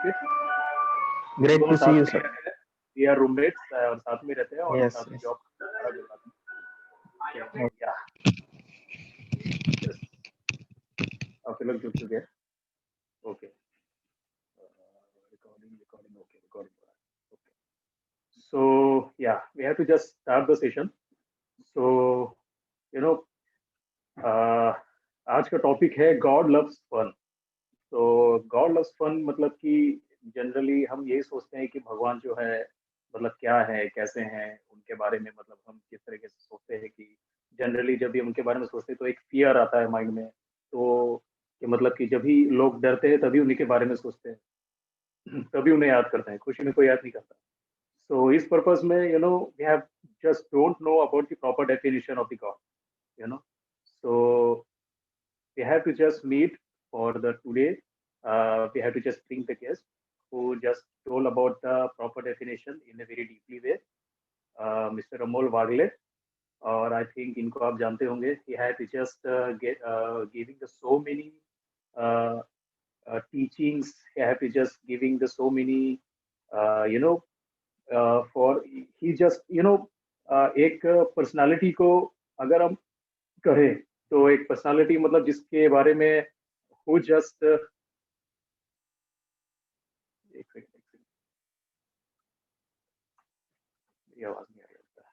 Ankit? Great to see you, sir. We are roommates और साथ में रहते हैं और Yes, साथ में yes. जॉब करते हैं। Yeah. Yes. आप लोग जुड़ चुके हैं? Okay. Recording. Okay, recording. Okay. So yeah, we have to just start the session. So you know, आज का टॉपिक है God loves fun. तो God loves fun मतलब कि जनरली हम यही सोचते हैं कि भगवान जो है मतलब क्या है, कैसे हैं, उनके बारे में मतलब हम किस तरीके से सोचते हैं कि जनरली जब भी उनके बारे में सोचते हैं तो एक फियर आता है माइंड में। तो कि मतलब कि जब भी लोग डरते हैं तभी उन्हीं के बारे में सोचते हैं, तभी उन्हें याद करते हैं, खुशी में कोई याद नहीं करता। So इस पर्पस में we have just don't know about the proper definition of the God. So we have to just meet for the today. We have to just bring the guest who just told about the proper definition in a very deeply way. Mr. Amol Wagle, or I think इनको आप जानते होंगे. He had to just giving the so many teachings. He had to just giving the so many for he just एक personality को अगर हम करें तो एक पर्सनालिटी मतलब जिसके बारे में who just एक सेकंड ये आवाज नहीं आ रही लगता है।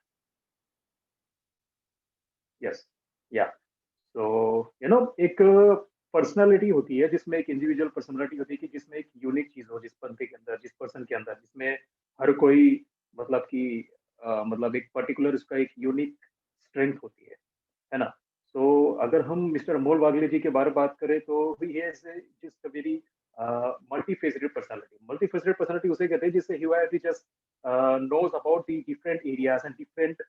यस या तो एक पर्सनालिटी होती है जिसमें एक इंडिविजुअल पर्सनालिटी होती है कि जिसमें एक यूनिक चीज हो जिस बंदे के अंदर, जिस पर्सन के अंदर, जिसमें हर कोई मतलब कि मतलब एक पर्टिकुलर उसका एक यूनिक स्ट्रेंथ होती है ना। तो अगर हम मिस्टर अमोल वागले जी के बारे में बात करें तो he is just a very multifaceted personality. Multifaceted personality उसे कहते हैं जिससे he just knows about the different areas and different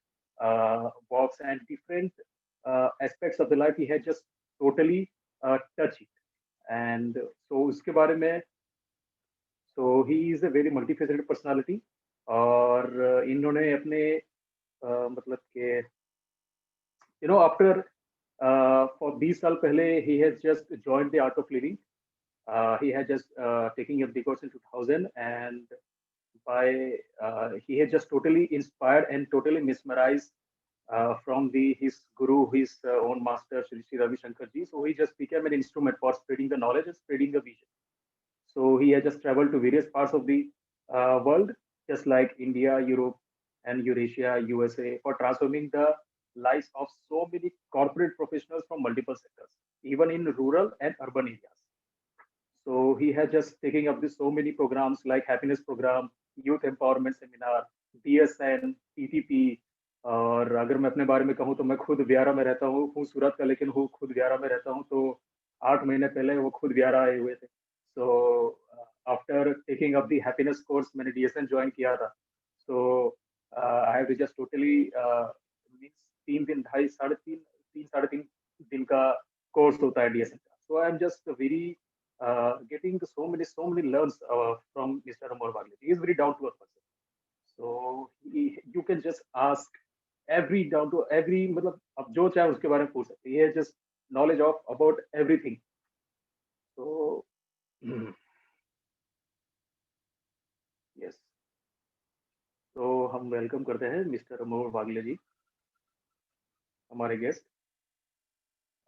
walks and different aspects of the life. He had just totally touched it, and so उसके बारे में so he is a very multifaceted personality. और इन्होंने अपने मतलब के after for 20 साल पहले he has just joined the art of living. He had just taking up the course in 2000, and by he had just totally inspired and totally mesmerized from his guru, his own master, Sri Ravi Shankar ji. So he just became an instrument for spreading the knowledge and spreading the vision. So he has just traveled to various parts of the world, just like India, Europe, and Eurasia, USA, for transforming the lives of so many corporate professionals from multiple sectors, even in rural and urban areas. So he has just taken up this so many programs like happiness program, youth empowerment seminar, DSN, TTP. और अगर मैं अपने बारे में कहूँ तो मैं खुद व्यारा में रहता हूँ सूरत का, लेकिन हूँ खुद व्यारा में रहता हूँ। तो 8 महीने पहले वो खुद व्यारा आए हुए थे। So after taking up the happiness course मैंने DSN ज्वाइन किया था। So I have to just totally means 3 दिन 3.5 दिन का कोर्स होता है DSN का। So I am just very getting so many learns from Mr. Amol Wagle. He is very down to earth person. So you can just ask every down to every मतलब अब जो चाहे उसके बारे में पूछ सकते हैं। He has just knowledge of about everything. So yes. तो हम वेलकम करते हैं मिस्टर अमोल वागले जी, हमारे गेस्ट।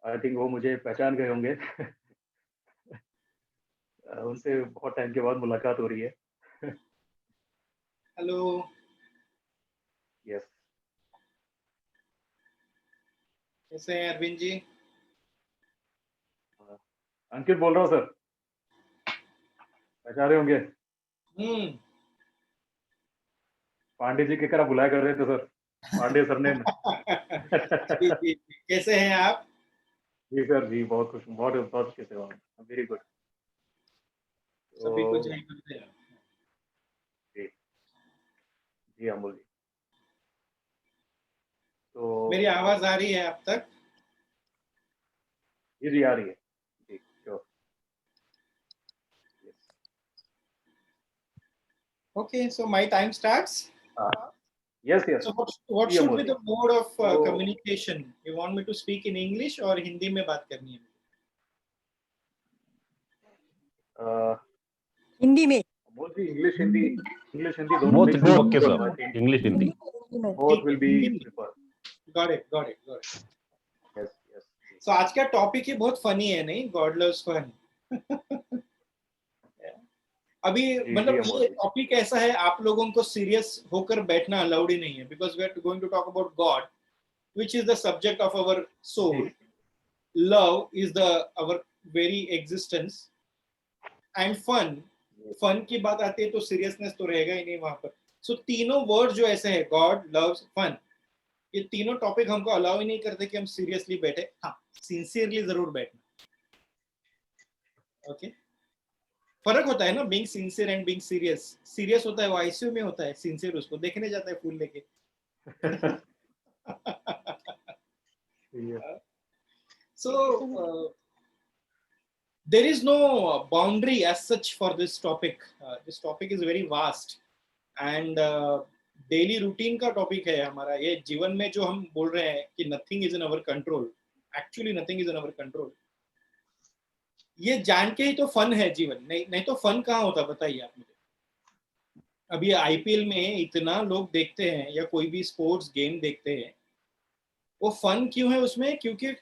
आई थिंक वो मुझे पहचान गए होंगे। उनसे बहुत टाइम के बाद मुलाकात हो रही है। हेलो। यस। कैसे हैं अरविंद जी? अंकित बोल रहा हूँ सर, पहचान रहे होंगे। पांडे जी के तरह बुलाया कर रहे थे सर, पांडे सर ने। जी, कैसे हैं आप? जी सर जी, बहुत खुश हूँ, बहुत अच्छे से हूँ, वेरी गुड। सभी कुछ नहीं करते हैं। जी जी अमोल जी। तो मेरी आवाज आ रही है अब तक? जी जी आ रही है जी। Sure. Okay, so my time starts. Yes, yes. So what should be the mode of communication? You want me to speak in English और हिंदी में बात करनी है? हिंदी में अमोल जी, इंग्लिश हिंदी दोनों Both, mix both. होंगे, Okay, so sir. I think English, Hindi. both will be preferred. Got it. Yes. So आज का टॉपिक ही बहुत फनी है, नहीं? God loves fun. अभी मतलब ये टॉपिक ऐसा है, आप लोगों को सीरियस होकर बैठना अलाउड ही नहीं है, because we are going to talk about God, which is the subject of our soul. Love is the our very existence, and fun की बात आती है तो सीरियसनेस तो रहेगा ही नहीं वहां पर. सो तीनों वर्ड जो ऐसे है, गॉड, लव्स, फन, ये तीनों टॉपिक हमको अलाउ ही नहीं करते कि हम सीरियसली बैठे. हाँ, सिंसियरली जरूर बैठना. ओके, फर्क होता है ना, being sincere and being serious. Serious होता है वो आईसीयू में होता है, सिंसियर उसको देखने जाता है फूल लेके. So there is no boundary as such for this topic. This topic is very vast and daily routine का topic है हमारा. ये जीवन में जो हम बोल रहे हैं कि nothing is in our control, actually nothing is in our control. ये जान के ही तो फन है जीवन, नहीं तो फन कहाँ होता, बताइए आप मुझे. अभी आईपीएल में इतना लोग देखते हैं या कोई भी स्पोर्ट्स गेम देखते हैं, वो फन क्यों है उसमें? क्योंकि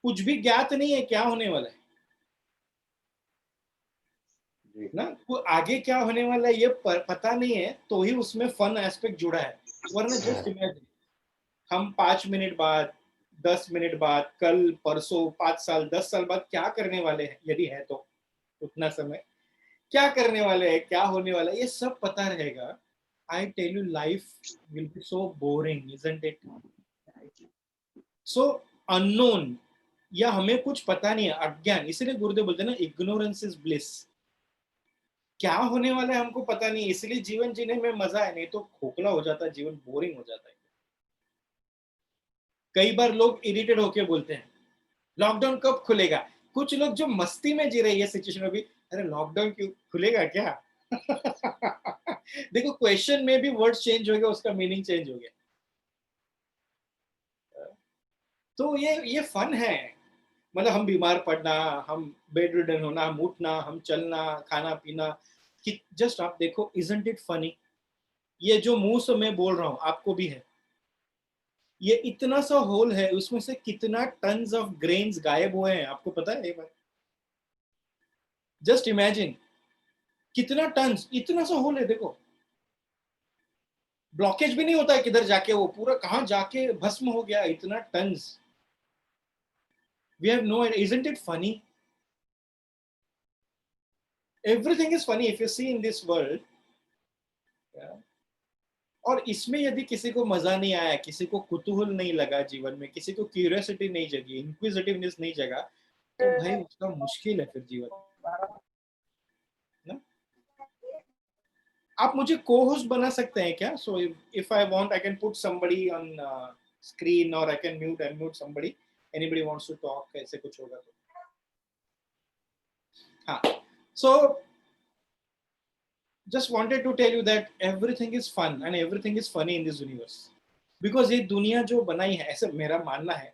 कुछ भी ज्ञात नहीं है क्या होने वाला है ना, आगे क्या होने वाला है ये पता नहीं है, तो ही उसमें फन एस्पेक्ट जुड़ा है. वरना जस्ट इमेजिन, हम 5 मिनट बाद, 10 मिनट बाद, कल, परसों, 5 साल, 10 साल बाद क्या करने वाले हैं, यदि है तो उतना समय क्या करने वाले हैं, क्या होने वाला है, ये सब पता रहेगा. I tell you, life will be so boring, isn't it? So unknown, या हमें कुछ पता नहीं है, अज्ञान. इसलिए गुरुदेव बोलते हैं ना, इग्नोरेंस इज ब्लिस. क्या होने वाला है हमको पता नहीं, इसलिए जीवन जीने में मजा है, नहीं तो खोखला हो जाता है जीवन, बोरिंग हो जाता है. कई बार लोग इरिटेट होके बोलते हैं लॉकडाउन कब खुलेगा. कुछ लोग जो मस्ती में जी रहे हैं सिचुएशन में भी, अरे लॉकडाउन क्यों खुलेगा क्या? देखो, क्वेश्चन में भी वर्ड चेंज हो गया, उसका मीनिंग चेंज हो गया. तो ये फन है. मतलब हम बीमार पड़ना, हम बेड रिडन होना, हम उठना, हम चलना, खाना पीना, कि जस्ट आप देखो, इजंट इट फनी? ये जो मुंह से मैं बोल रहा हूं आपको भी है. ये इतना सा होल है, उसमें से कितना टन्स ऑफ ग्रेन्स गायब हुए हैं, आपको पता है? एक बार जस्ट इमेजिन, कितना टन्स, इतना सा होल है. देखो, ब्लॉकेज भी नहीं होता है किधर जाके, वो पूरा कहां जाके भस्म हो गया, इतना turns. We have no idea. Isn't it funny? Everything is funny if you see in this world. Yeah. और इसमें यदि किसी को मजा नहीं आया, किसी को कुतूहल नहीं लगा जीवन में, किसी को क्यूरियोसिटी नहीं जगी, इंक्विजिटिवनेस नहीं जगा, तो भाई उसका मुश्किल है फिर जीवन ना. आप मुझे को-होस्ट बना सकते हैं क्या? So if I want, I can put somebody on screen, और I can mute and mute somebody. Anybody wants to talk, ऐसे कुछ होगा तो. हाँ, so just wanted to tell you that everything is fun and everything is funny in this universe, because ये दुनिया जो बनाई है, ऐसा मेरा मानना है,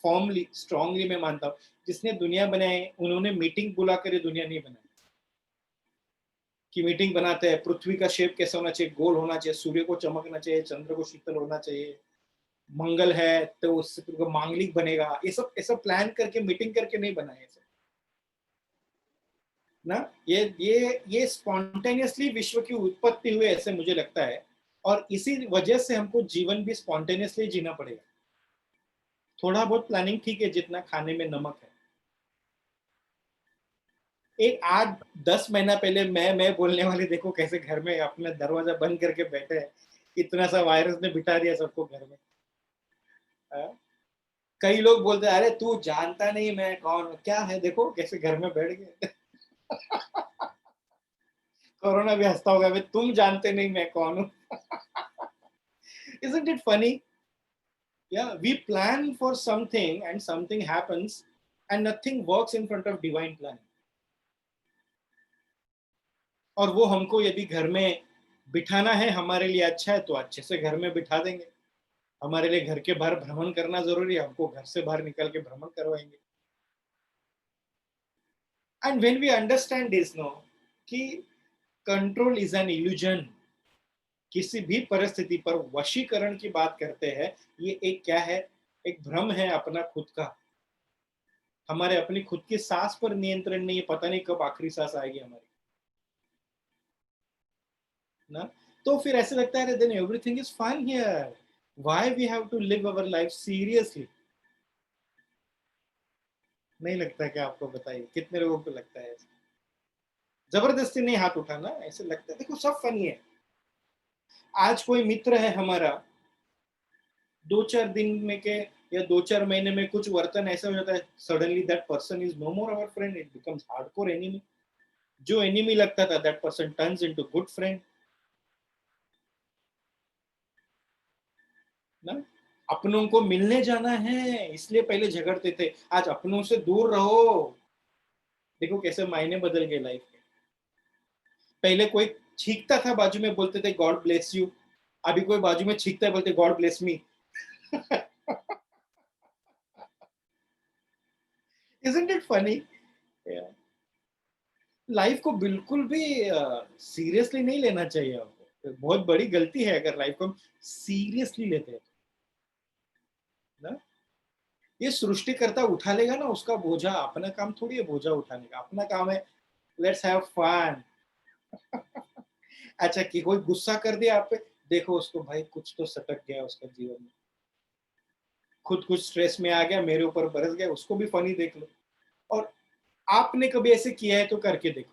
फॉर्मली स्ट्रांगली मैं मानता हूँ, जिसने दुनिया बनाई उन्होंने मीटिंग बुलाकर ये दुनिया नहीं बनाई. कि मीटिंग बनाते हैं, पृथ्वी का शेप कैसा होना चाहिए, गोल होना चाहिए, सूर्य को चमकना चाहिए, चंद्र को शीतल होना चाहिए, मंगल है तो उससे तुमको मांगलिक बनेगा, ये सब ऐसा प्लान करके मीटिंग करके नहीं बनाए ना. ये स्पॉन्टेनियसली विश्व की उत्पत्ति हुई, ऐसे मुझे लगता है. और इसी वजह से हमको जीवन भी स्पॉन्टेनियसली जीना पड़ेगा. थोड़ा बहुत प्लानिंग ठीक है, जितना खाने में नमक है. एक 8-10 महीना पहले मैं बोलने वाले, देखो कैसे घर में अपना दरवाजा बंद करके बैठे हैं, इतना सा वायरस ने बिठा दिया सबको घर में. कई लोग बोलते हैं, अरे तू जानता नहीं मैं कौन हूं. क्या है, देखो कैसे घर में बैठ गए. कोरोना भी हंसता होगा, तुम जानते नहीं मैं कौन हूं. Isn't it funny? Yeah, we plan for something and something happens and nothing works in front of divine plan. और वो हमको यदि घर में बिठाना है, हमारे लिए अच्छा है तो अच्छे से घर में बिठा देंगे. हमारे लिए घर के बाहर भ्रमण करना जरूरी है, हमको घर से बाहर निकल के भ्रमण करवाएंगे. And when we understand this, no, कि कंट्रोल इज एन इल्यूजन। किसी भी परिस्थिति पर वशीकरण की बात करते हैं, ये एक क्या है, एक भ्रम है अपना खुद का। हमारे अपनी खुद की सांस पर नियंत्रण नहीं है, पता नहीं कब आखिरी सांस आएगी हमारी ना। तो फिर ऐसे लगता है then everything is fine here, why we have to live our life seriously. नहीं लगता क्या आपको? बताइए कितने लोगों को लगता है ऐसे? जबरदस्ती नहीं हाथ उठाना, ऐसे लगता है देखो सब फनी है। आज कोई मित्र है हमारा, 2-4 दिन में के या 2-4 महीने में कुछ वर्तन ऐसा हो जाता है, suddenly that person is no more our friend, it becomes hardcore enemy. जो एनिमी लगता था that person turns into good friend ना। अपनों को मिलने जाना है इसलिए पहले झगड़ते थे, आज अपनों से दूर रहो। देखो कैसे मायने बदल गए लाइफ के। पहले कोई छींकता था बाजू में, बोलते थे गॉड ब्लेस यू। अभी कोई बाजू में छींकता है, बोलते God bless me. Isn't it funny? Yeah. Life को बिल्कुल भी सीरियसली नहीं लेना चाहिए आपको। बहुत बड़ी गलती है अगर लाइफ को हम सीरियसली लेते हैं ना। ये सृष्टिकर्ता उठा लेगा ना उसका बोझा, अपना काम थोड़ी है बोझा उठाने का, अपना काम है लेट्स हैव फन। अच्छा कि कोई गुस्सा कर दिया आप पे, देखो उसको भाई कुछ तो सटक गया उसका जीवन में, खुद कुछ स्ट्रेस में आ गया, मेरे ऊपर बरस गया, उसको भी फनी देख लो। और आपने कभी ऐसे किया है तो करके देखो।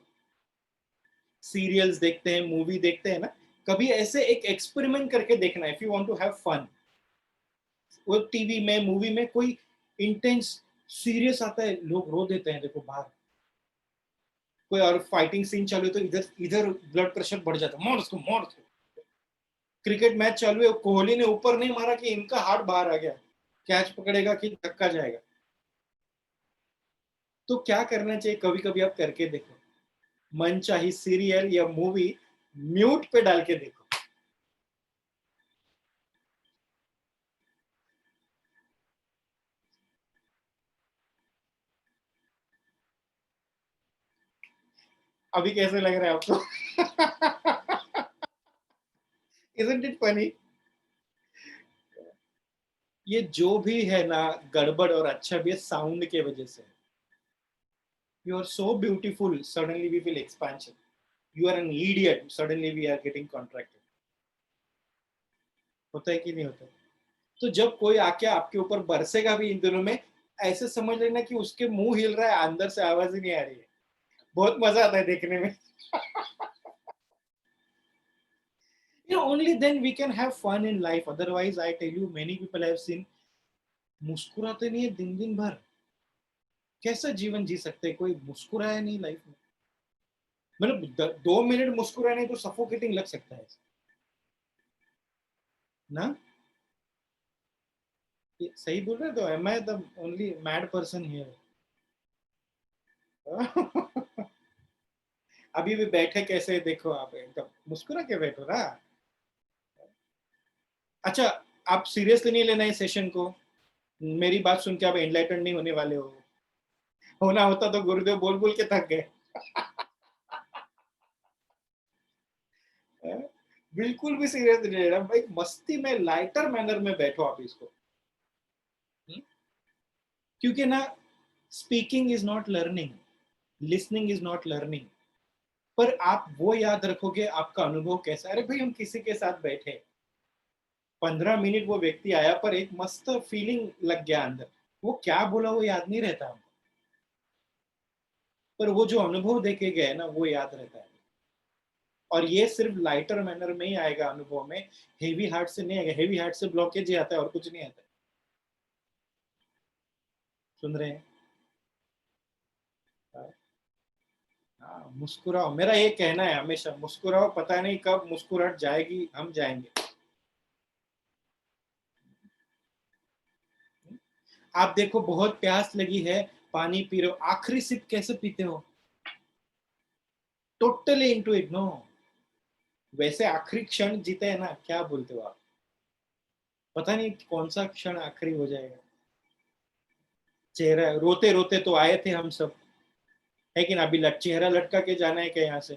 सीरियल्स देखते हैं, मूवी देखते हैं ना, कभी ऐसे एक एक्सपेरिमेंट करके देखना। If you want to have fun, वो टीवी में मूवी में कोई इंटेंस सीरियस आता है, लोग रो देते हैं देखो बाहर। कोई और फाइटिंग सीन चालू है तो इधर इधर ब्लड प्रेशर बढ़ जाता है, मार उसको मार उसको। क्रिकेट मैच चालू है, कोहली ने ऊपर नहीं मारा कि इनका हाथ बाहर आ गया, कैच पकड़ेगा कि धक्का जाएगा। तो क्या करना चाहिए, कभी कभी आप करके देखो, मन चाहे सीरियल या मूवी म्यूट पे डाल के देखो। अभी कैसे लग रहा है आपको? Isn't it funny? ये जो भी है ना गड़बड़ और अच्छा भी है साउंड के वजह से। You are so beautiful, suddenly we feel expansion. You are an idiot, suddenly we are getting contracted. होता है कि नहीं होता है? तो जब कोई आके आपके ऊपर बरसेगा भी इन दिनों में, ऐसे समझ लेना कि उसके मुंह हिल रहा है, अंदर से आवाज ही नहीं आ रही है। बहुत मजा आता है देखने में। Only then we can have fun in life. Otherwise, I tell you, many people I have seen मुस्कुराते नहीं है दिन दिन भर। कैसा जीवन जी सकते हैं, कोई मुस्कुराया नहीं लाइफ में। मतलब 2 मिनट मुस्कुराए नहीं तो सफोकेटिंग लग सकता है ना। ये सही बोल रहे तो am I the only mad person here? अभी भी बैठे कैसे देखो आप, एकदम मुस्कुरा के बैठो ना। अच्छा, आप सीरियसली नहीं लेना है सेशन को। मेरी बात सुन के आप एनलाइटन नहीं होने वाले हो। होना होता तो गुरुदेव बोल बोल के थक गए। बिल्कुल भी सीरियस नहीं लेना भाई, मस्ती में लाइटर मैनर में बैठो आप इसको। क्योंकि ना speaking is not learning, listening is not learning. पर आप वो याद रखोगे आपका अनुभव कैसा। अरे भाई हम किसी के साथ बैठे 15 मिनट, वो व्यक्ति आया पर एक मस्त फीलिंग लग गया अंदर, वो क्या बोला वो याद नहीं रहता हमको, पर वो जो अनुभव देके गए ना वो याद रहता है। और ये सिर्फ लाइटर मैनर में ही आएगा अनुभव में, हेवी हार्ट से नहीं आएगा। हेवी हार्ट से ब्लॉकेज ही आता है और कुछ नहीं आता है। सुन रहे हैं? हाँ, मुस्कुराओ, मेरा ये कहना है हमेशा, मुस्कुराओ, पता नहीं कब मुस्कुराहट जाएगी, हम जाएंगे। आप देखो बहुत प्यास लगी है, पानी पी रहे हो, आखिरी सिप कैसे पीते हो? Totally into it, no. वैसे आखिरी क्षण जीते हैं ना, क्या बोलते हो आप? पता नहीं कौन सा क्षण आखिरी हो जाएगा। चेहरा रोते रोते तो आए थे हम सब, है कि ना? अभी चेहरा लटका के जाना है क्या यहाँ से?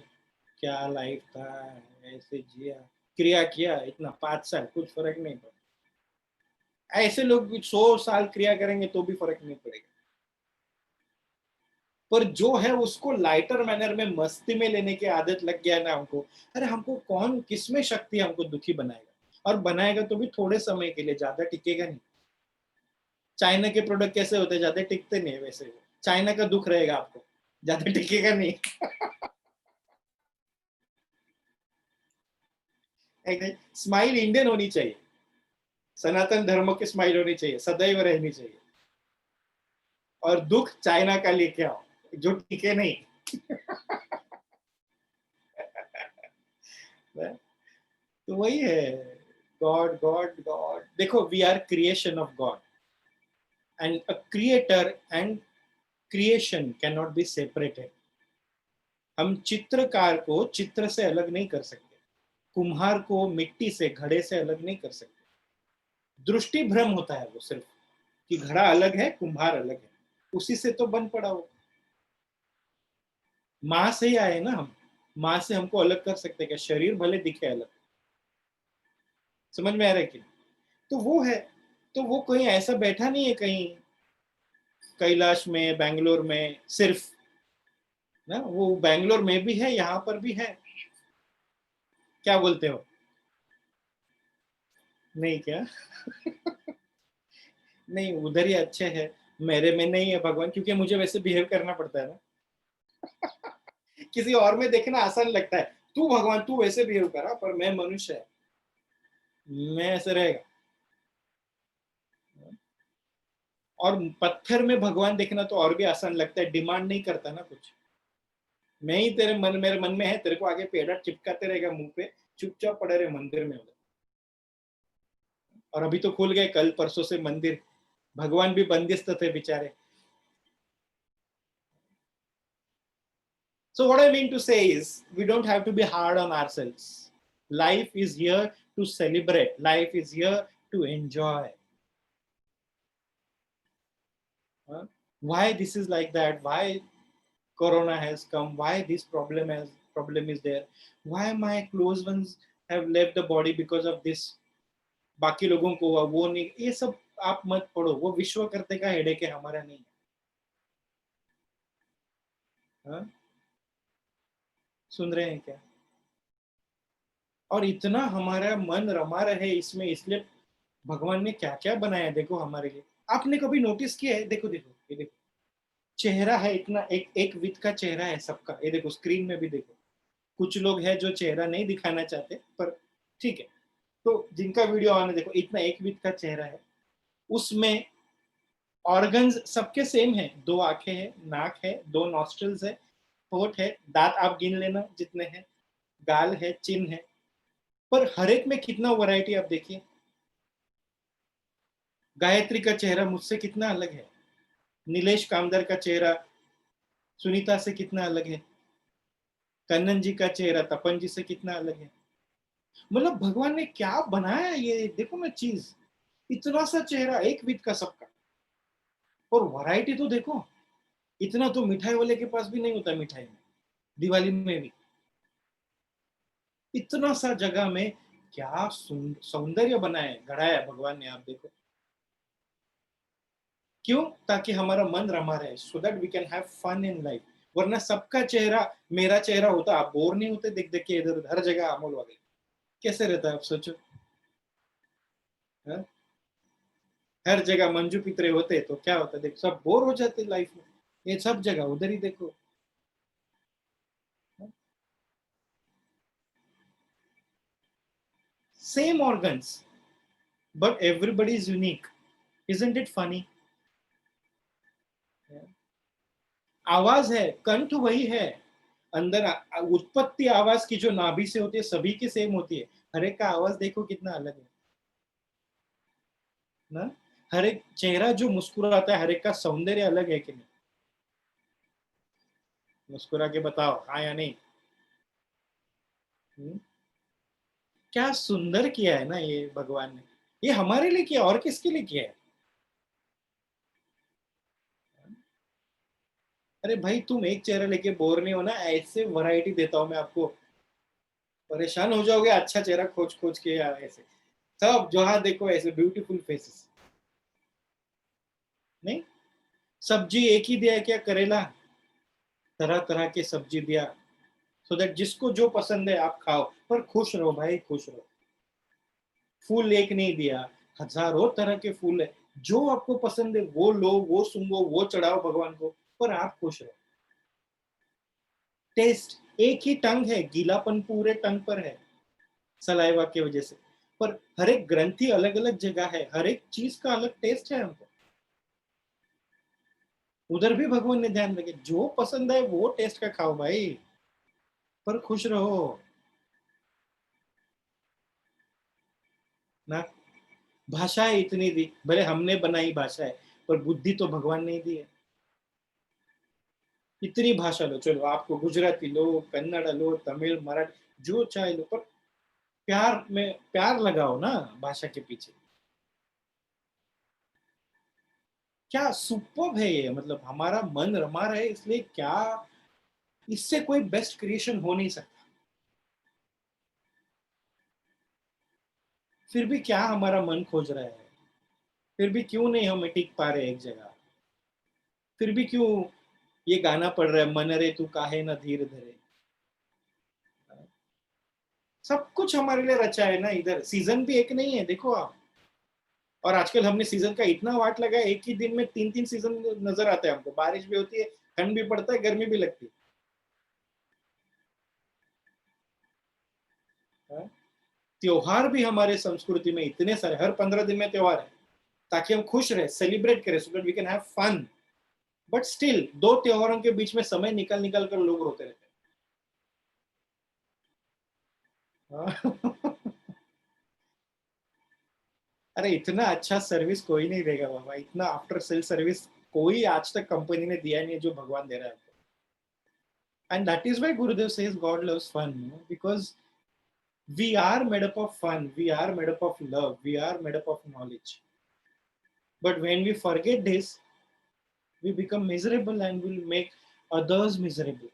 क्या लाइफ था, ऐसे जिया, क्रिया किया इतना 5 साल, कुछ फर्क नहीं पड़ा। ऐसे लोग 100 साल क्रिया करेंगे तो भी फर्क नहीं पड़ेगा। पर जो है उसको लाइटर मैनर में, मस्ती में लेने की आदत लग गया ना हमको। अरे हमको कौन, किसमें शक्ति हमको दुखी बनाएगा, और बनाएगा तो भी थोड़े समय के लिए, ज्यादा टिकेगा नहीं। चाइना के प्रोडक्ट कैसे होते हैं, ज्यादा टिकते नहीं वैसे। चाइना का दुख रहेगा आपको, ज्यादा टिकेगा नहीं। स्माइल इंडियन होनी चाहिए, सनातन धर्म की स्माइल होनी चाहिए, सदैव रहनी चाहिए। और दुख चाइना का लेके आओ जो टिके नहीं। तो वही है, गॉड गॉड गॉड। देखो, we are creation of god, and a creator and creation can not be separated. हम चित्रकार को चित्र से अलग नहीं कर सकते, कुम्हार को मिट्टी से, घड़े से अलग नहीं कर सकते। दृष्टि भ्रम होता है वो सिर्फ, कि घड़ा अलग है, कुम्हार अलग है, उसी से तो बन पड़ा वो। माँ से ही आए ना हम, माँ से हमको अलग कर सकते क्या? शरीर भले दिखे अलग, समझ में आ रहा है कि? तो वो है, तो वो कहीं ऐसा बैठा नहीं है कहीं कैलाश में, बैंगलोर में सिर्फ ना, वो बैंगलोर में भी है, यहाँ पर भी है। क्या बोलते हो? नहीं क्या? नहीं, उधर ही अच्छे है, मेरे में नहीं है भगवान, क्योंकि मुझे वैसे बिहेव करना पड़ता है ना। किसी और में देखना आसान लगता है, तू भगवान तू वैसे बिहेव करा, पर मैं मनुष्य है, मैं ऐसे रहेगा। और पत्थर में भगवान देखना तो और भी आसान लगता है, डिमांड नहीं करता ना कुछ। मैं ही तेरे मन, मेरे मन में है, तेरे को आगे पेड़ा चिपकाते रहेगा मुंह पे, चुपचाप पड़े रहे मंदिर में उधर। और अभी तो खुल गए कल परसों से मंदिर, भगवान भी बंदिस्त थे बेचारे। So what I mean to say is, we don't have to be hard on ourselves. Life is here to celebrate. Life is here to enjoy. Huh? Why this is like that? Why Corona has come? Why this problem is there? Why my close ones have left the body because of this? बाकी लोगों को हुआ, वो नहीं, ये सब आप मत पढ़ो, वो विश्व करते का हेडेक है, हमारा नहीं। हाँ? सुन रहे हैं क्या? और इतना हमारा मन रमा रहे इसमें, इसलिए भगवान ने क्या क्या बनाया देखो हमारे लिए। आपने कभी नोटिस किया है? देखो देखो, ये देखो, चेहरा है इतना, एक एक विध का चेहरा है सबका, ये देखो स्क्रीन में भी देखो। कुछ लोग हैं जो चेहरा नहीं दिखाना चाहते, पर ठीक है, तो जिनका वीडियो आने देखो, इतना एक विध का चेहरा है, उसमें ऑर्गन्स सबके सेम है, 2 आंखें हैं, नाक है, 2 नॉस्ट्रल्स है, होठ है, दांत आप गिन लेना जितने हैं, गाल है, चिन्ह है, पर हर एक में कितना वैरायटी आप देखिए। गायत्री का चेहरा मुझसे कितना अलग है, नीलेश कामदर का चेहरा सुनीता से कितना अलग है, कन्नन जी का चेहरा तपन जी से कितना अलग है। मतलब भगवान ने क्या बनाया ये देखो ना चीज, इतना सा चेहरा एक विध का सबका, और वैरायटी तो देखो। इतना तो मिठाई वाले के पास भी नहीं होता, मिठाई में, दिवाली में भी इतना सा जगह में क्या सौंदर्य बनाया, गढ़ाया भगवान ने, आप देखो। क्यों? ताकि हमारा मन रमा रहे, so that we can have fun in life. वरना सबका चेहरा मेरा चेहरा होता, आप बोर नहीं होते देख देख के इधर उधर, हर जगह अमोल वगैरह, कैसे रहता है आप सोचो। है? हर जगह मंजू पितरे होते तो क्या होता, देखो सब बोर हो जाते लाइफ में, ये सब जगह उधर ही देखो। Same organs, but everybody is unique, isn't it funny? आवाज है, कंठ वही है, अंदर उत्पत्ति आवाज की जो नाभि से होती है सभी की सेम होती है, हर एक का आवाज देखो कितना अलग है ना। हर एक चेहरा जो मुस्कुराता है, हर एक का सौंदर्य अलग है कि नहीं? मुस्कुरा के बताओ हाँ या नहीं। हुँ? क्या सुंदर किया है ना ये भगवान ने, ये हमारे लिए किया, और किसके लिए किया है? अरे भाई तुम एक चेहरा लेके बोर नहीं होना, ऐसे वैरायटी देता हूं मैं आपको, परेशान हो जाओगे अच्छा चेहरा खोज खोज के यार, ऐसे सब जहाँ देखो ऐसे ब्यूटीफुल फेसेस। नहीं, सब्जी एक ही दिया है क्या, करेला, तरह तरह के सब्जी दिया, सो दैट जिसको जो पसंद है आप खाओ, पर खुश रहो भाई, खुश रहो। फूल एक नहीं दिया, हजारों तरह के फूल है, जो आपको पसंद है वो लो, वो सूंघो, वो चढ़ाओ भगवान को, पर आप खुश रहो। टेस्ट एक ही टंग है, गीलापन पूरे टंग पर है सलाइवा की वजह से, पर हर एक ग्रंथि अलग अलग जगह है, हर एक चीज का अलग टेस्ट है हमको। उधर भी भगवान ने ध्यान रखे, जो पसंद है वो टेस्ट का खाओ भाई, पर खुश रहो ना। भाषा इतनी दी, भले हमने बनाई भाषा है, पर बुद्धि तो भगवान ने ही दी है। इतनी भाषा लो, चलो आपको गुजराती लो, कन्नड़ लो, तमिल, मराठी, जो चाहे लो, पर प्यार में प्यार लगाओ ना भाषा के पीछे। क्या सुपर्ब है ये, मतलब हमारा मन रमा रहा है, इसलिए क्या, इससे कोई बेस्ट क्रिएशन हो नहीं सकता। फिर भी क्या हमारा मन खोज रहा है, फिर भी क्यों नहीं हम टिक पा रहे एक जगह, फिर भी क्यों ये गाना पड़ रहा है, मन रे तू काहे ना धीर धरे। सब कुछ हमारे लिए रचा है ना, इधर सीजन भी एक नहीं है देखो आप। और आजकल हमने सीजन का इतना वाट लगा है, एक ही दिन में तीन तीन सीजन नजर आते हैं हमको, बारिश भी होती है, ठंड भी पड़ता है, गर्मी भी लगती है। त्योहार भी हमारे संस्कृति में इतने सारे, हर 15 दिन में त्योहार है, ताकि हम खुश रहे, सेलिब्रेट करें, so that we can have fun. But still दो त्योहारों के बीच में समय निकल निकल कर लोग रोते रहते हैं। अरे इतना अच्छा सर्विस कोई नहीं देगा बाबा, इतना आफ्टर सेल सर्विस कोई आज तक कंपनी ने दिया नहीं है जो भगवान दे रहा है। And that is why Gurudev says god loves fun, because we are made up of fun, we are made up of love, we are made up of knowledge. But when we forget this, we become miserable and will make others miserable.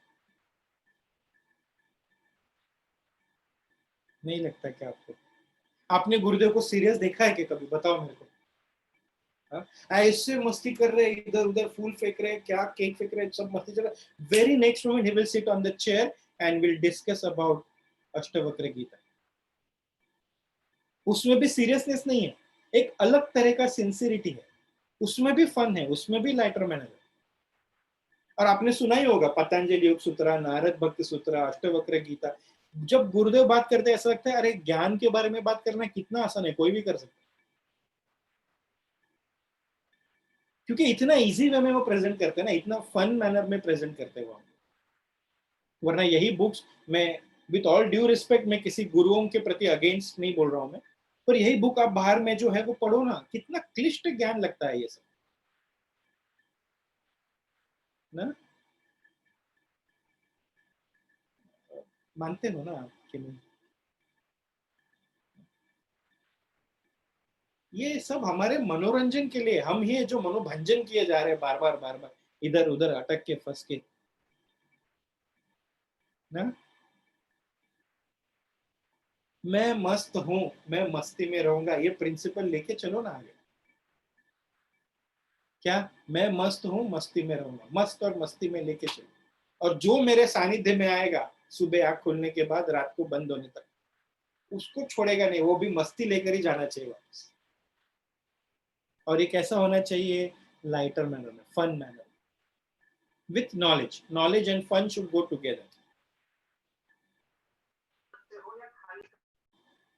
नहीं लगता क्या आपको? आपने गुरुदेव को serious देखा है कि कभी, बताओ मेरे को। ऐसे मस्ती कर रहे, इधर उधर फूल फेंक रहे, क्या केक फेंक रहे, सब मस्ती चल रहा। Very next moment he will sit on the chair and will discuss about Ashtavakra Gita. उसमें भी सीरियसनेस नहीं है, एक अलग तरह का सिंसियरिटी है, उसमें भी फन है, उसमें भी लाइटर मैनर है। और आपने सुना ही होगा पतंजलि योग सूत्रा, नारद भक्ति सूत्रा, अष्टवक्र गीता। जब गुरुदेव बात करते हैं ऐसा लगता है अरे ज्ञान के बारे में बात करना कितना आसान है, कोई भी कर सकता है, क्योंकि इतना इजी वे में वो प्रेजेंट करते हैं ना, इतना फन मैनर में प्रेजेंट करते हैं वो। वरना यही बुक्स, मैं विथ ऑल ड्यू रिस्पेक्ट, मैं किसी गुरुओं के प्रति अगेंस्ट नहीं बोल रहा हूं मैं, पर यही बुक आप बाहर में जो है वो पढ़ो ना, कितना क्लिष्ट ज्ञान लगता है ये सब ना। मानते हो ना आप कि नहीं? ये सब हमारे मनोरंजन के लिए, हम ही जो मनोभंजन किए जा रहे हैं बार बार बार बार, इधर उधर अटक के फंस के ना। मैं मस्त हूं, मैं मस्ती में रहूंगा, ये प्रिंसिपल लेके चलो ना आगे। क्या, मैं मस्त हूं, मस्ती में रहूंगा, मस्त और मस्ती में लेके चलो। और जो मेरे सानिध्य में आएगा सुबह आंख खुलने के बाद रात को बंद होने तक, उसको छोड़ेगा नहीं, वो भी मस्ती लेकर ही जाना चाहिए वापस। और ये कैसा होना चाहिए, लाइटर मैनर में, fun manner, with knowledge. Knowledge and fun should go together.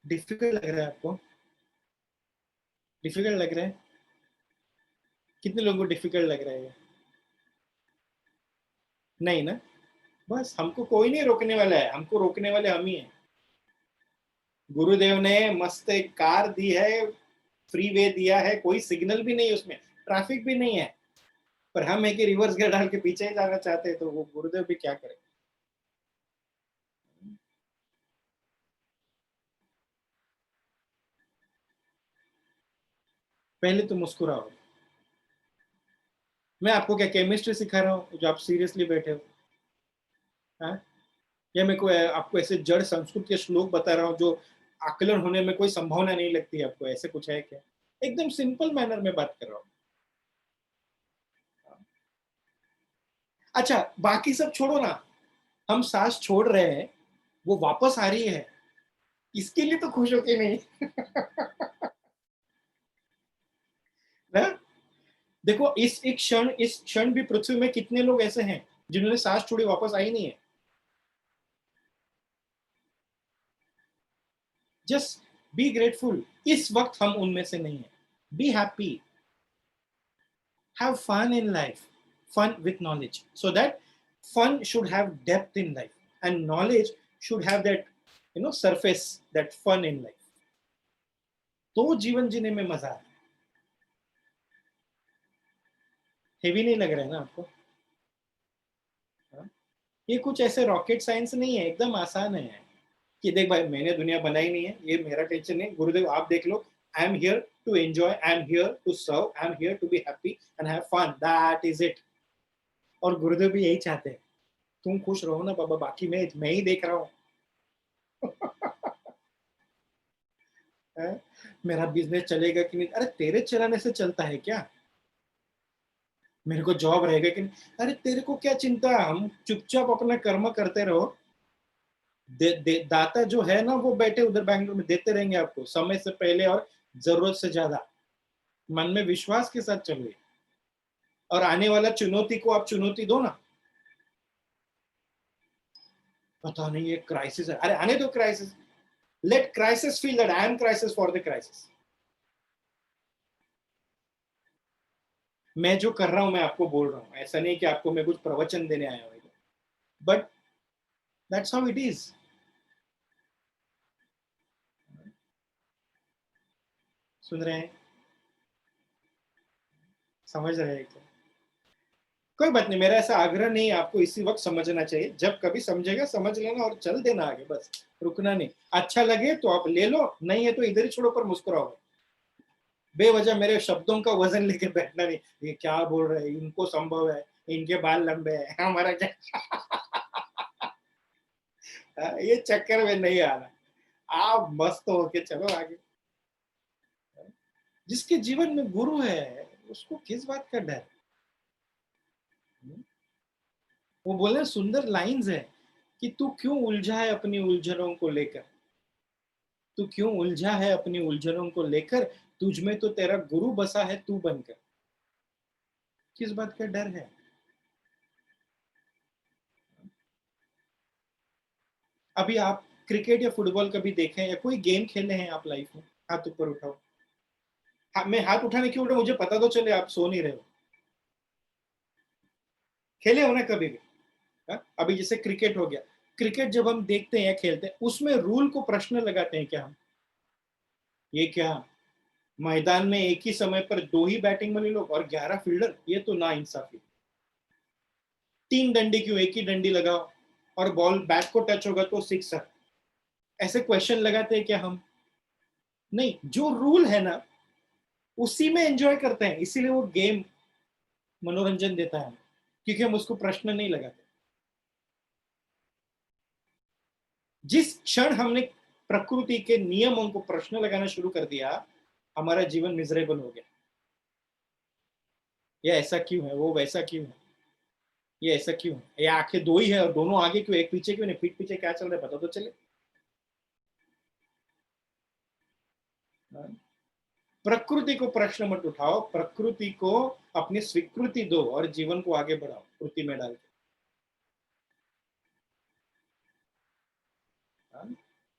Difficult लग रहा है आपको? डिफिकल्ट लग रहा है? कितने लोगों को डिफिकल्ट लग रहा है? नहीं ना, बस हमको कोई नहीं रोकने वाला है, हमको रोकने वाले हम ही हैं। गुरुदेव ने मस्त एक कार दी है, फ्री वे दिया है, कोई सिग्नल भी नहीं उसमें, ट्रैफिक भी नहीं है, पर हम एक ही रिवर्स गियर डाल के पीछे ही जाना चाहते हैं, तो वो गुरुदेव भी क्या करे। पहले तो मुस्कुराओ। मैं आपको क्या केमिस्ट्री सिखा रहा हूँ जो आप सीरियसली बैठे हो? हाँ, या मैं कोई आपको ऐसे जड़ संस्कृत के श्लोक बता रहा हूँ जो आकलन होने में कोई संभावना नहीं लगती आपको, ऐसे कुछ है क्या? एकदम सिंपल मैनर में बात कर रहा हूँ। अच्छा, बाकी सब छोड़ो ना, हम सांस छोड़ रहे हैं, वो वापस आ रही है, इसके लिए तो खुश हो के नहीं। ना? देखो इस क्षण भी पृथ्वी में कितने लोग ऐसे हैं जिन्होंने सांस छोड़ी वापस आई नहीं है। जस्ट बी ग्रेटफुल, इस वक्त हम उनमें से नहीं है। Be happy, have fun in life, fun with knowledge, so that fun should have depth in life and knowledge should have that surface, that fun in life, तो जीवन जीने में मजा है। हेवी नहीं लग रहा है ना आपको? हाँ? ये कुछ ऐसे रॉकेट साइंस नहीं है, एकदम आसान है कि देख भाई मैंने दुनिया बनाई नहीं है, ये मेरा टेंशन नहीं, गुरुदेव आप देख लो, I am here to enjoy, I am here to serve, I am here to be happy and have fun, that is it. और गुरुदेव भी यही चाहते हैं, तुम खुश रहो ना बाबा, बाकी मैं ही देख रहा हूँ। मेरा बिजनेस चलेगा कि नहीं, अरे तेरे चलाने से चलता है क्या? मेरे को जॉब रहेगा कि नहीं, अरे तेरे को क्या चिंता, हम चुपचाप अपना कर्म करते रहो। दाता जो है ना वो बैठे उधर बैंगलोर में देते रहेंगे आपको, समय से पहले और जरूरत से ज्यादा। मन में विश्वास के साथ चलिए, और आने वाला चुनौती को आप चुनौती दो ना। पता नहीं ये क्राइसिस है, अरे आने दो crisis, let crisis feel that I am crisis for the crisis. मैं जो कर रहा हूं मैं आपको बोल रहा हूं, ऐसा नहीं कि आपको मैं कुछ प्रवचन देने आया हूं, but that's how it is. सुन रहे हैं? समझ रहे हैं क्या? कोई बात नहीं, मेरा ऐसा आग्रह नहीं है आपको इसी वक्त समझना चाहिए, जब कभी समझेगा समझ लेना और चल देना आगे, बस रुकना नहीं। अच्छा लगे तो आप ले लो, नहीं है तो इधर ही छोड़ो पर मुस्कुराओ। बेवजह मेरे शब्दों का वजन लेके बैठना नहीं, ये क्या बोल रहे हैं, इनको संभव है, इनके बाल लंबे हैं, हमारा क्या। ये चक्कर में नहीं आना, आप मस्त होके चलो आगे। जिसके जीवन में गुरु है उसको किस बात का डर? वो बोले सुंदर लाइंस है कि तू क्यों उलझा है अपनी उलझनों को लेकर, तू क्यों उलझा है अपनी उलझनों को लेकर, तुझ में तो तेरा गुरु बसा है तू बनकर, किस बात का डर है? अभी आप क्रिकेट या फुटबॉल कभी देखें या कोई गेम खेले हैं आप लाइफ में? हाथ ऊपर उठाओ। मैं हाथ उठाने क्यों उठा, मुझे पता तो चले आप सो नहीं रहे हो। खेले हो ना कभी भी? हा? अभी जैसे क्रिकेट हो गया, क्रिकेट जब हम देखते हैं या खेलते हैं उसमें रूल को प्रश्न लगाते हैं क्या हम? ये क्या मैदान में एक ही समय पर 2 ही बैटिंग वाले लोग और 11 फील्डर, ये तो ना इंसाफी। 3 डंडी क्यों, एक ही डंडी लगाओ, और बॉल बैट को टच होगा तो सिक्सर। ऐसे क्वेश्चन लगाते हैं क्या हम? नहीं, जो रूल है ना उसी में एंजॉय करते हैं, इसीलिए वो गेम मनोरंजन देता है, क्योंकि हम उसको प्रश्न नहीं लगाते। जिस क्षण हमने प्रकृति के नियमों को प्रश्न लगाना शुरू कर दिया, हमारा जीवन मिजरेबल हो गया। ये ऐसा क्यों है, वो वैसा क्यों है, ये ऐसा क्यों है, ये आंखें 2 ही है और दोनों आगे क्यों, एक पीछे क्यों नहीं, पीठ पीछे क्या चल रहा है पता तो चले। प्रकृति को प्रश्न मत उठाओ, प्रकृति को अपनी स्वीकृति दो और जीवन को आगे बढ़ाओ कृति में डाल के।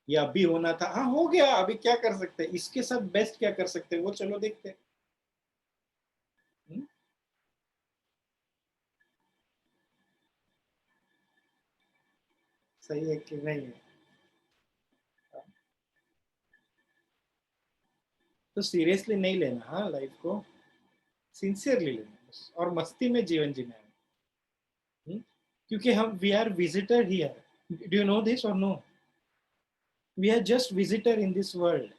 ये अभी होना था, हाँ हो गया, अभी क्या कर सकते हैं, इसके साथ बेस्ट क्या कर सकते हैं वो चलो देखते हैं। सही है कि नहीं है? तो सीरियसली नहीं लेना, हाँ लाइफ को सिंसियरली लेना बस, और मस्ती में जीवन जीना है। क्योंकि हम we are visitor here, do you know this or no? We are just visitor in this world.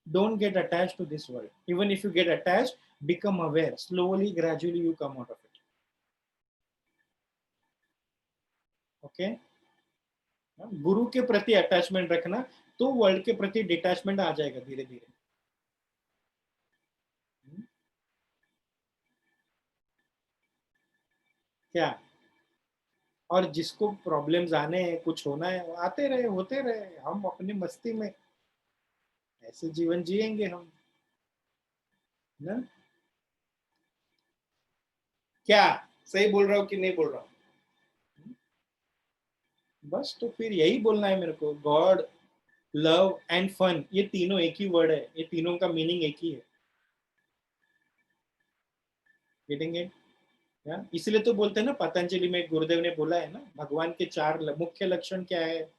Don't get attached to this world. Even if you get attached, become aware. Slowly, gradually, you come out of it. Okay? गुरु के प्रति attachment रखना, तो world के प्रति detachment आ जाएगा धीरे धीरे। क्या? और जिसको प्रॉब्लम्स आने हैं, कुछ होना है, आते रहे, होते रहे, हम अपनी मस्ती में ऐसे जीवन जिएंगे हम ना। क्या सही बोल रहा हूँ कि नहीं बोल रहा हूँ? बस तो फिर यही बोलना है मेरे को, गॉड, लव एंड फन, ये तीनों एक ही वर्ड है, ये तीनों का मीनिंग एक ही है। Getting it? इसलिए तो बोलते हैं ना, पतंजलि में गुरुदेव ने बोला है ना, भगवान के 4 मुख्य लक्षण क्या है?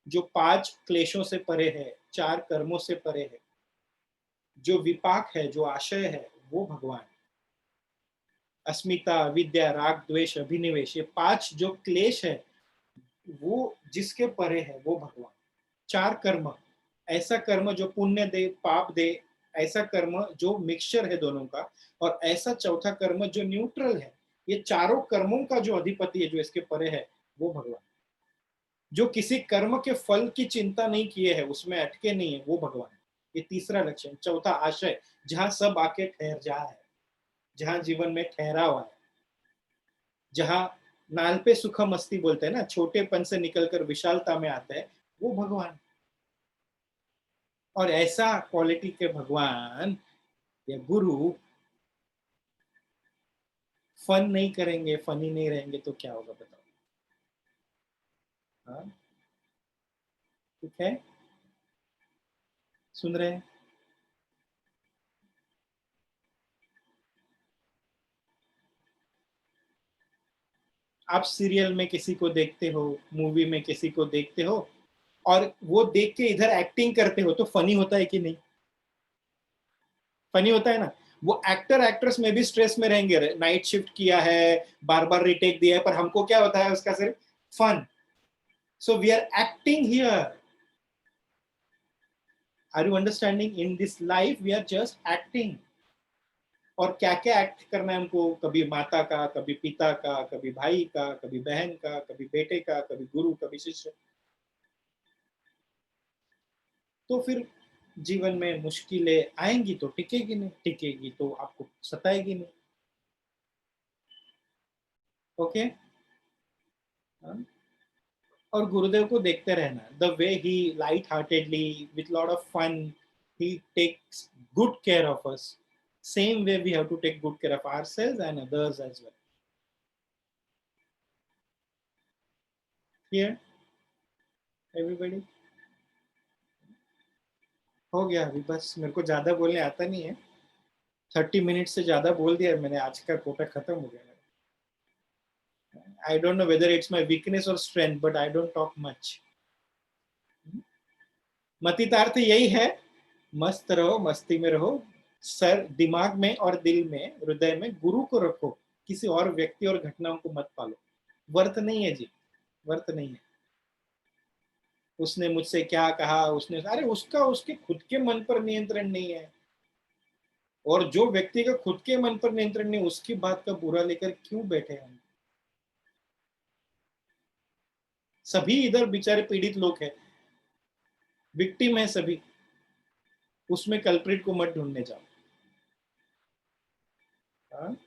जो 5 क्लेशों से परे है, 4 कर्मों से परे है, जो विपाक है, जो आशय है, वो भगवान। अस्मिता, विद्या, राग, द्वेष, अभिनिवेश, ये 5 जो क्लेश है, वो जिसके परे है वो भगवान। 4 कर्म, ऐसा कर्म जो पुण्य दे, पाप दे, ऐसा कर्म जो मिक्सचर है दोनों का, और ऐसा चौथा कर्म जो न्यूट्रल है। ये चारों कर्मों का जो अधिपति है, जो इसके परे है, वो भगवान। जो किसी कर्म के फल की चिंता नहीं किए है, उसमें अटके नहीं है, वो भगवान। ये तीसरा लक्षण। चौथा आशय, जहां सब आके ठहर जा है, जहां जीवन में ठहराव है, जहां नाल पे सुख मस्ती बोलते हैं ना, छोटेपन से निकलकर विशालता में आता है, वो भगवान। और ऐसा क्वालिटी के भगवान या गुरु फन नहीं करेंगे, फनी नहीं रहेंगे तो क्या होगा बताओ? हाँ, ठीक है, सुन रहे हैं? आप सीरियल में किसी को देखते हो, मूवी में किसी को देखते हो, और वो देख के इधर एक्टिंग करते हो, तो फनी होता है कि नहीं? फनी होता है ना। वो एक्टर एक्ट्रेस में भी स्ट्रेस में रहेंगे, नाइट शिफ्ट किया है, बार बार रिटेक दिया है, पर हमको क्या होता है उसका? सिर्फ fun. So we are acting here. Are you understanding? In this life we are just acting. और क्या क्या एक्ट करना है हमको? कभी माता का, कभी पिता का, कभी भाई का, कभी बहन का, कभी बेटे का, कभी गुरु, कभी शिष्य। तो फिर जीवन में मुश्किलें आएंगी तो टिकेगी नहीं, टिकेगी तो आपको सताएगी नहीं। ओके? और गुरुदेव को देखते रहना, the way he light heartedly, with lot of fun, he takes good care of us, same way we have to take good care of ourselves and others as well. Here, everybody? हो गया अभी, बस मेरे को ज्यादा बोलने आता नहीं है। 30 मिनट से ज्यादा बोल दिया मैंने, आज का कोटा खत्म हो गया। I don't know whether it's my weakness or strength, but I don't talk much. मतितार्थ यही है, मस्त रहो, मस्ती में रहो, सर दिमाग में और दिल में, हृदय में गुरु को रखो, किसी और व्यक्ति और घटनाओं को मत पालो। वर्थ नहीं है जी, वर्थ नहीं है। उसने मुझसे क्या कहा, उसने, अरे उसका उसके खुद के मन पर नियंत्रण नहीं है। और जो व्यक्ति का खुद के मन पर नियंत्रण नहीं, उसकी बात का बुरा लेकर क्यों बैठे हम? सभी इधर बेचारे पीड़ित लोग हैं, विक्टिम है सभी, उसमें कल्प्रिट को मत ढूंढने जाओ। हाँ?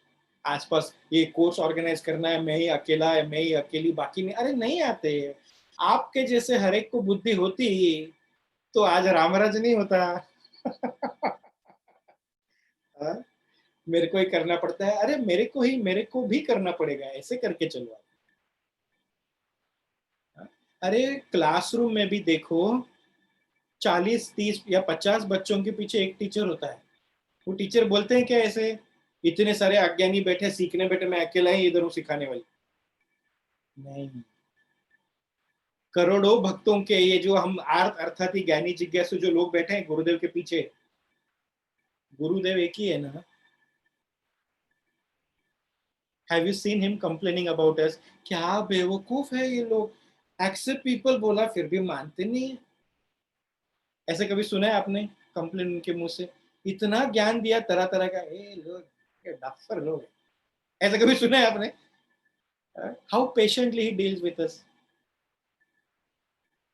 आसपास ये कोर्स ऑर्गेनाइज करना है, मैं ही अकेला है, मैं ही अकेली, बाकी नहीं, अरे नहीं आते। आपके जैसे हर एक को बुद्धि होती तो आज रामराज नहीं होता। हाँ? मेरे को ही करना पड़ता है, अरे मेरे को भी करना पड़ेगा, ऐसे करके चलो आप। हाँ? अरे क्लासरूम में भी देखो, 40, 30 या 50 बच्चों के पीछे एक टीचर होता है। वो टीचर बोलते हैं क्या ऐसे, इतने सारे अज्ञानी बैठे सीखने बैठे, मैं अकेला ही इधर हूँ सिखाने वाली? नहीं, करोड़ों भक्तों के, ये जो हम आर्थ अर्थात ही ज्ञानी जिज्ञासु जो लोग बैठे हैं गुरुदेव के पीछे, गुरुदेव एक ही है ना। Have you seen him complaining about us? क्या बेवकूफ है ये लोग, एक्सेप्ट पीपल बोला फिर भी मानते नहीं है। ऐसे कभी सुना है आपने कंप्लेन उनके मुंह से? इतना ज्ञान दिया तरह तरह का, ए लोग, ये डफर लोग, ऐसा कभी सुना है आपने? How patiently he deals with us.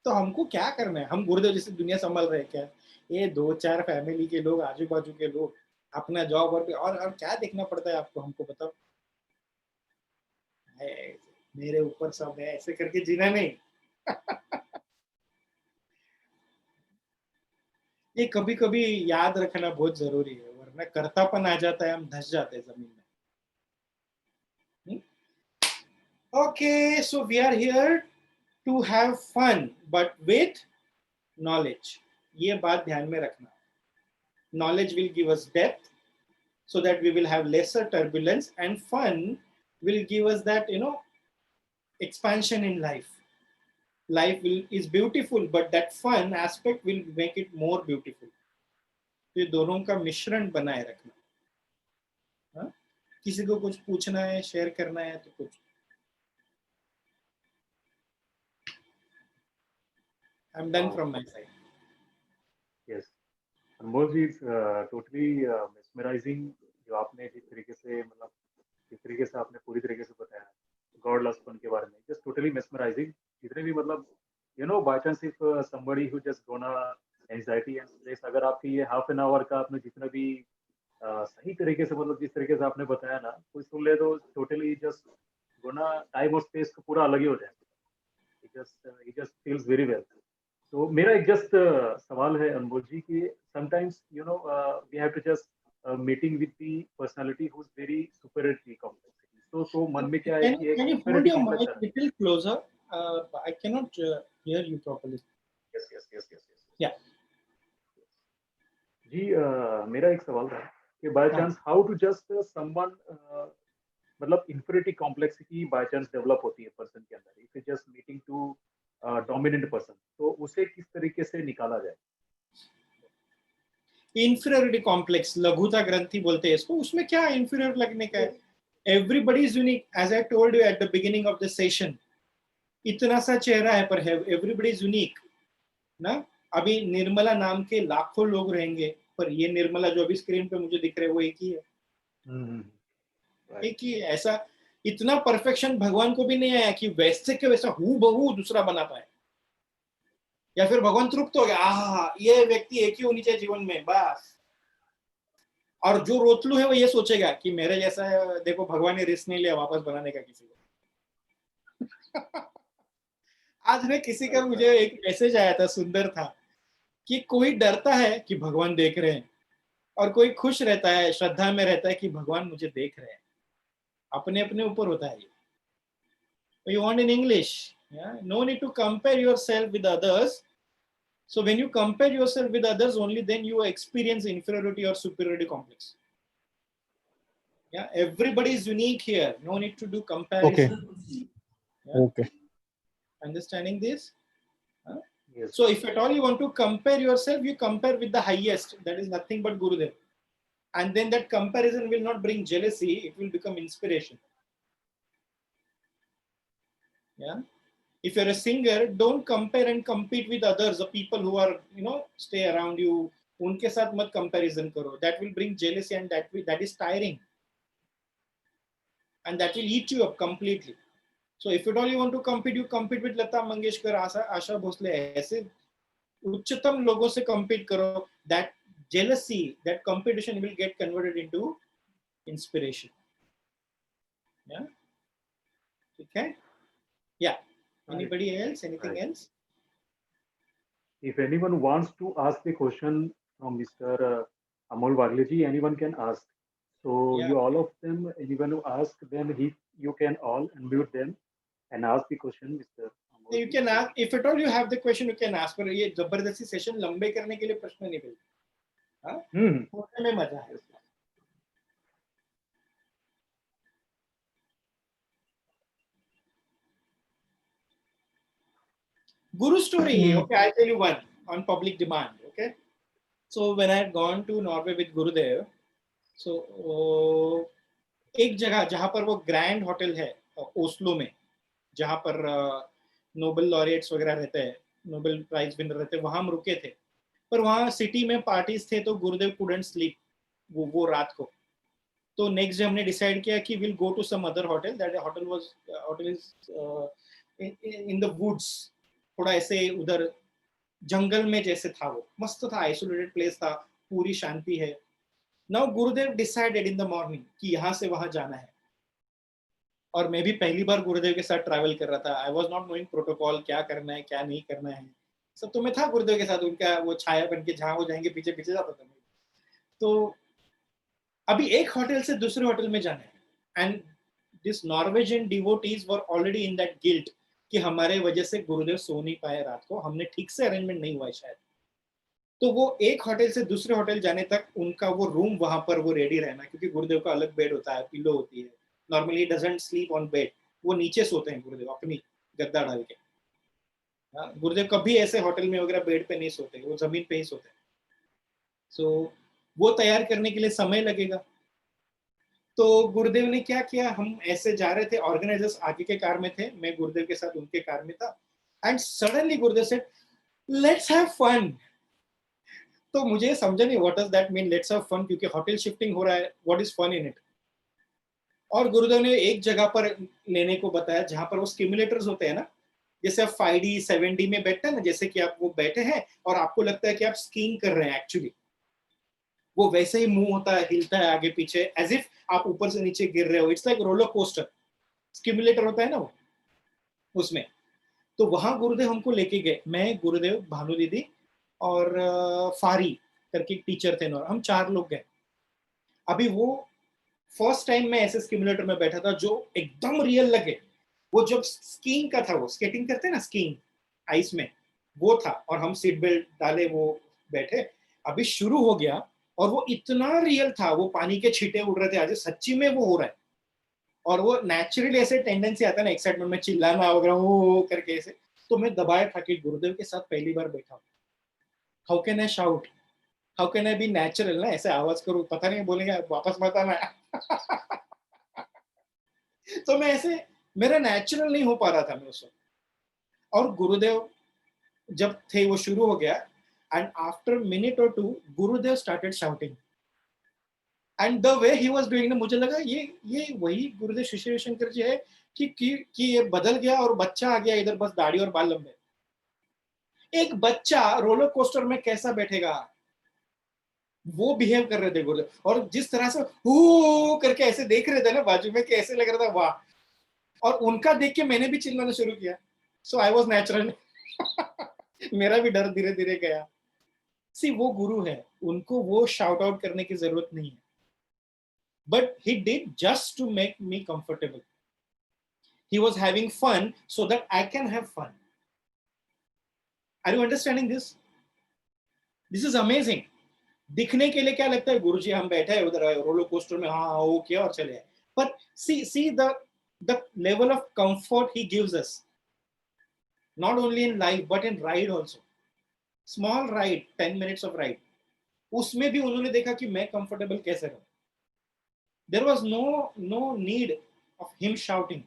तो हमको क्या करना है? हम गुरुदेव जैसे दुनिया संभाल रहे हैं क्या? ये 2-4 फैमिली के लोग, आजू बाजू के लोग, अपना जॉब और क्या देखना पड़ता है आपको? हमको बताओ। मेरे ऊपर सब है, ऐसे करके जीना नहीं। ये कभी कभी याद रखना बहुत जरूरी है, वरना करतापन आ जाता है, हम धस जाते हैं जमीन में। Okay, so we are here to have fun but with knowledge. ये बात ध्यान में रखना। Knowledge will give us depth so that we will have lesser turbulence, and fun will give us that expansion in life. Is beautiful, but that fun aspect will make it more beautiful. तो ये दोनों का मिश्रण बनाए रखना। हाँ? किसी को कुछ पूछना है, शेयर करना है तो कुछ। I'm done from my side. Yes. Anmol ji, totally mesmerizing जो आपने जिस तरीके से मतलब जिस तरीके से आपने पूरी तरीके से बताया गॉड लस्टपन के बारे में, जस्ट टोटली मेस्मराइजिंग। जितने भी मतलब by chance if somebody who just gonna anxiety and stress, अगर आपकी ये हाफ एन आवर का आपने जितना भी सही तरीके से मतलब जिस तरीके से आपने बताया ना, कोई सुन ले तो टोटली जस्ट गोना टाइम और स्पेस का पूरा अलग ही हो जाए। It just feels very well. तो मेरा एक जस्ट सवाल है अनमोल जी कि sometimes we have to just meeting with the personality who is very superiority complexity, तो मन में क्या है कि एक Can you hold superiority your complex mic है। little closer? I cannot hear you properly. Yes Yeah. जी, मेरा एक सवाल था कि बाय हाँ. Chance how to just someone मतलब inferiority complexity by chance develop होती है पर्सन के अंदर, if it just meeting to dominant person, तो उसे किस तरीके से निकाला जाए? इंफीरियरिटी कॉम्प्लेक्स, लघुता ग्रंथि बोलते हैं इसको। उसमें क्या इंफीरियर लगने का है? Everybody is unique, as I told you at the beginning of the session. इतना सा चेहरा है पर एवरीबडी इज यूनिक ना। अभी निर्मला नाम के लाखों लोग रहेंगे, पर ये निर्मला जो अभी स्क्रीन पे मुझे दिख रहे हैं वो एक ही है। एक ही है। ऐसा इतना परफेक्शन भगवान को भी नहीं आया कि वैसे के वैसा हूबहू दूसरा बना पाए, या फिर भगवान तृप्त हो गया, आहा ये व्यक्ति एक ही होनी चाहिए जीवन में बस। और जो रोतलू है वो ये सोचेगा कि मेरे जैसा है, देखो भगवान ने रिस्क नहीं लिया वापस बनाने का किसी को। आज में किसी का मुझे एक मैसेज आया था, सुंदर था, कि कोई डरता है कि भगवान देख रहे हैं, और कोई खुश रहता है, श्रद्धा में रहता है कि भगवान मुझे देख रहे हैं। अपने अपने ऊपर होता है ये। You want in English, yeah? No need to compare yourself with others. So when you compare yourself with others, only then you experience inferiority or superiority complex. Yeah, everybody is unique here. No need to do comparison. Okay. Yeah? Okay. Understanding this? Huh? Yes. So if at all you want to compare yourself, you compare with the highest. That is nothing but Gurudev. And then that comparison will not bring jealousy. It will become inspiration. Yeah. If you're a singer, don't compare and compete with others, the people who are, stay around you. उनके साथ मत comparison करो. That will bring jealousy, and that is tiring. And that will eat you up completely. So if at all you want to compete, you compete with Lata Mangeshkar, Asha Bhosle. ऐसे उच्चतम लोगों से compete करो. That jealousy, that competition will get converted into inspiration. Yeah. Okay. Yeah. Anybody else? Anything else? If anyone wants to ask the question from Mr. Amol Bagleji, anyone can ask. So Yeah. you all of them, anyone who ask, then you can all unmute them and ask the question, Mr. Amol. You can ask, if at all you have the question, you can ask. पर ये जबरदस्ती session लंबे करने के लिए प्रश्न नहीं भेजते। हाँ? होने में मजा है। Guru story. Okay, I'll tell you one on public demand. Okay, so when I had gone to Norway with Gurudev, so एक जगह जहाँ पर वो ग्रैंड होटल है ओस्लो में, जहाँ पर नोबेल लॉरिएट्स वगैरह रहते हैं, नोबेल प्राइज विनर रहते हैं, वहाँ हम रुके थे। पर वहाँ सिटी में पार्टीज थे, तो गुरुदेव कुडंट स्लीप वो रात को। तो नेक्स्ट डे हमने डिसाइड किया कि will go to some other hotel. That hotel is in the woods, थोड़ा ऐसे उधर जंगल में जैसे था, वो मस्त था, आइसोलेटेड प्लेस था, पूरी शांति है। Now Gurudev decided in the morning कि यहाँ से वहां जाना है, और मैं भी पहली बार गुरुदेव के साथ ट्रैवल कर रहा था। I was not knowing protocol, क्या करना है क्या नहीं करना है, सब तो मैं था गुरुदेव के साथ, उनका वो छाया बन के जहाँ हो जाएंगे पीछे पीछे जाता था। तो अभी एक होटल से दूसरे होटल में जाना है, and this Norwegian devotees were already in that guilt कि हमारे वजह से गुरुदेव सो नहीं पाए रात को, हमने ठीक से अरेंजमेंट नहीं हुआ है शायद। तो वो एक होटल से दूसरे होटल जाने तक उनका वो रूम वहां पर वो रेडी रहना, क्योंकि गुरुदेव का अलग बेड होता है, पिलो होती है, normally doesn't sleep on bed, वो नीचे सोते हैं गुरुदेव अपनी गद्दा डाल के। गुरुदेव कभी ऐसे होटल में वगैरह बेड पे नहीं सोते, वो जमीन पे ही सोते हैं। सो वो तैयार करने के लिए समय लगेगा। तो गुरुदेव ने क्या किया, हम ऐसे जा रहे थे, ऑर्गेनाइजर्स आगे के कार में थे, मैं गुरुदेव के साथ उनके कार में था, and suddenly Gurudev said let's have fun. तो मुझे समझा नहीं what does that mean, let's have fun, क्योंकि होटल शिफ्टिंग हो रहा है, what is fun in it. और गुरुदेव ने एक जगह पर लेने को बताया जहां पर वो स्टिमुलेटर्स होते हैं ना, जैसे आप 5D 7D में बैठते हैं ना, जैसे कि आप वो बैठे हैं और आपको लगता है कि आप स्कीइंग कर रहे हैं, एक्चुअली वो वैसे ही मूव होता है, हिलता है आगे पीछे, एज इफ आप ऊपर से नीचे गिर रहे हो। It's like roller coaster, stimulator होता है ना वो, उसमें। तो वहां गुरुदेव हमको लेके गए, मैं, गुरुदेव, भानु दीदी और फारी करके टीचर थे, और हम 4 लोग गए। अभी वो फर्स्ट टाइम मैं ऐसे स्टिमुलेटर में बैठा था जो एकदम रियल लगे। वो जब स्कीइंग का था, वो स्केटिंग करते हैं ना स्कीइंग आइस में, वो था, और हम सीट बेल्ट डाले वो बैठे। अभी शुरू हो गया और वो इतना रियल था, वो पानी के छींटे उड़ रहे थे, आज सच्ची में वो हो रहा है। और वो नेचुरली ऐसे टेंडेंसी आता है ना एक्साइटमेंट में चिल्लाना वगैरह वो करके ऐसे। तो मैं दबाया था कि गुरुदेव के साथ पहली बार बैठा हूँ, how can I shout, how can I be natural ना, ऐसे आवाज करूं, पता नहीं बोलेंगे वापस मत आना। तो मैं ऐसे, मेरा नेचुरल नहीं हो पा रहा था मैं उस वक्त। और गुरुदेव जब थे वो शुरू हो गया, एंड आफ्टर मिनट और to Gurudev started shouting, and the way he was doing ना, मुझे लगा ये वही गुरुदेव श्री रविशंकर जी है कि ये बदल गया और बच्चा आ गया इधर, बस दाढ़ी और बाल लंबे। एक बच्चा रोलर कोस्टर में कैसा बैठेगा, वो बिहेव कर रहे थे गुरुदेव, और जिस तरह से हु करके ऐसे देख रहे थे ना बाजू में, कि ऐसे लग रहा था वाह। और उनका देख के मैंने भी चिल्लाना शुरू किया, सो आई वाज नेचुरल। मेरा भी डर धीरे धीरे गया। सी वो गुरु है, उनको वो शाउट आउट करने की जरूरत नहीं है, but he did just to make me comfortable. He was having fun so that I can have fun. Are you understanding this? This is amazing. दिखने के लिए क्या लगता है, गुरुजी हम बैठे हैं उधर रोलर कोस्टर में, हाँ वो किया और चले। पर see the level of comfort he gives us, not only in life but in ride also, small ride 10 minutes of ride, उसमें भी उन्होंने देखा कि मैं कंफर्टेबल कैसे रहूं। There was no need of him shouting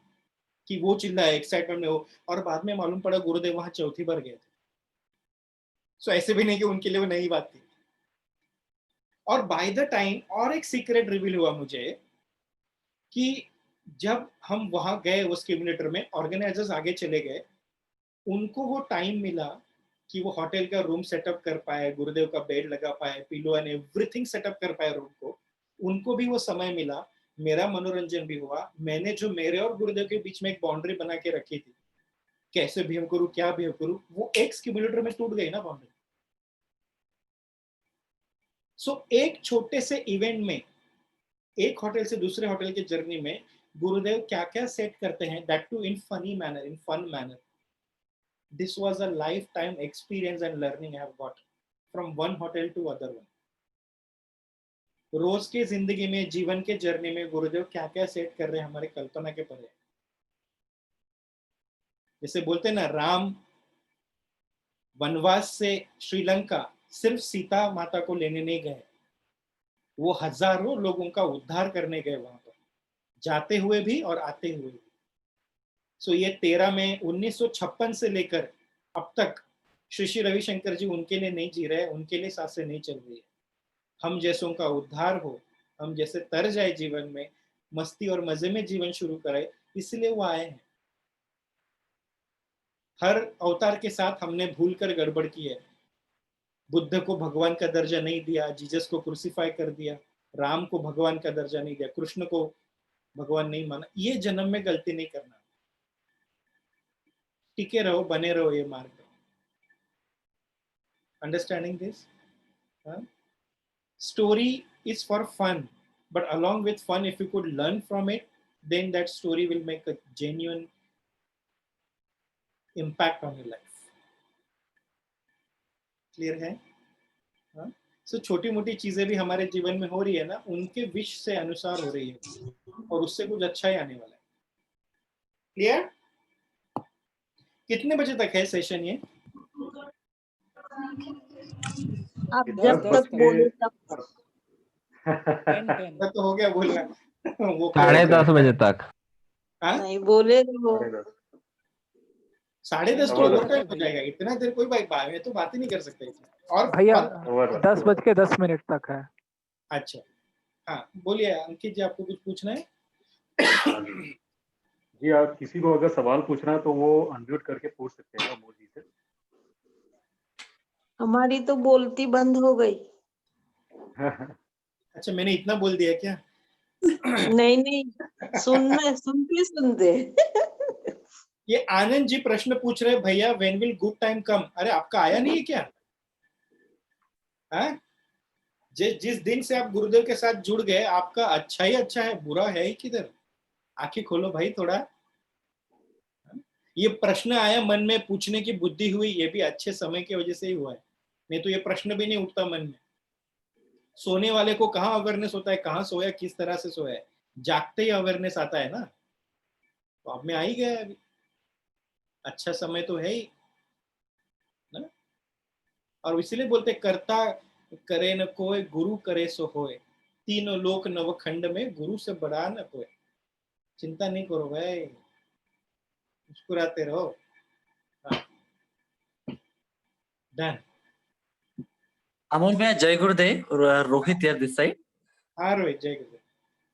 कि वो चिल्लाए एक्साइटमेंट में हो। और बाद में मालूम पड़ा गुरुदेव वहां चौथी बार गए थे, सो ऐसे भी नहीं कि उनके लिए वो नई बात थी। और बाय द टाइम और एक सीक्रेट रिवील हुआ मुझे कि जब हम वहां गए वो स्टिमुलेटर में, ऑर्गेनाइजर्स आगे चले गए, उनको वो टाइम मिला कि वो होटल का रूम सेटअप कर पाए, गुरुदेव का बेड लगा पाए, पिलो एंड एवरीथिंग सेटअप कर पाए रूम को, उनको भी वो समय मिला। मेरा मनोरंजन भी हुआ। मैंने जो मेरे और गुरुदेव के बीच में एक बाउंड्री बना के रखी थी, कैसे बिहेव करूं क्या बिहेव करूं, वो एक स्टिमुलेटर में टूट गई ना बाउंड्री। सो एक छोटे से इवेंट में, एक होटल से दूसरे होटल की जर्नी में गुरुदेव क्या क्या सेट करते हैं, that too in funny manner, in fun manner. This was a lifetime experience and learning I have got from one hotel to other one. रोज के जिंदगी में, जीवन के जर्नी में गुरुदेव क्या क्या सेट कर रहे हैं हमारे कल्पना के परे। जैसे बोलते हैं ना, राम वनवास से श्रीलंका सिर्फ सीता माता को लेने नहीं गए, वो हजारों लोगों का उद्धार करने गए वहां पर, जाते हुए भी और आते हुए भी। सो ये 13 में 1956 से लेकर अब तक श्री श्री रविशंकर जी उनके लिए नहीं जी रहे, उनके लिए सांसें नहीं चल रही है। हम जैसों का उद्धार हो, हम जैसे तर जाए जीवन में, मस्ती और मजे में जीवन शुरू करे, इसलिए वो आए हैं। हर अवतार के साथ हमने भूल कर गड़बड़ की है। बुद्ध को भगवान का दर्जा नहीं दिया, जीसस को क्रूसीफाई कर दिया, राम को भगवान का दर्जा नहीं दिया, कृष्ण को भगवान नहीं माना। ये जन्म में गलती नहीं करना, टिके रहो, बने रहो ये मार्ग पर। Understanding this? Story is for fun, but along with fun, if you could learn from it, then that story will make a genuine impact on your life. Clear है? हाँ? So छोटी मोटी चीजें भी हमारे जीवन में हो रही है ना, उनके विश से अनुसार हो रही है और उससे कुछ अच्छा ही आने वाला है। क्लियर? कितने बजे तक है सेशन ये? आप इधर जब तक बोले तब 10 तो हो गया बोलना। वो 10:30 बजे तक। हाँ? नहीं बोले तो 10:30 तो ओवर टाइम हो जाएगा। इतना देर कोई मैं तो बात ही नहीं कर सकता। और भैया और 10:10 तक है। अच्छा, हाँ बोलिए अंकित जी, आपको कुछ पूछना है? जी, आप किसी को अगर सवाल पूछना है तो वो अनम्यूट करके पूछ सकते हैं अमोल जी से। हमारी तो बोलती बंद हो गई। अच्छा, मैंने इतना बोल दिया क्या? नहीं, सुनते ये आनंद जी प्रश्न पूछ रहे भैया, व्हेन विल गुड टाइम कम? अरे आपका आया नहीं है क्या? हाँ? जिस दिन से आप गुरुदेव के साथ जुड़ गए, आपका अच्छा ही अच्छा है, बुरा है ही किधर? आंखें खोलो भाई थोड़ा। ये प्रश्न आया मन में, पूछने की बुद्धि हुई, ये भी अच्छे समय की वजह से ही हुआ है, नहीं तो ये प्रश्न भी नहीं उठता मन में। सोने वाले को कहाँ अवेयरनेस होता है, कहाँ सोया, किस तरह से सोया है? जागते ही अवेयरनेस आता है ना। तो अब में आ ही गया अभी, अच्छा समय तो है ही ना। और इसीलिए बोलते करता करे न कोई, गुरु करे सो होए, तीनों लोक नवखंड में गुरु से बड़ा न कोई। चिंता नहीं करो भाई, मुस्कुराते रहो। डन। अमोल भैया जय गुरुदेव, रोहित यार दिस साइड। हाँ रोहित, जय गुरुदेव।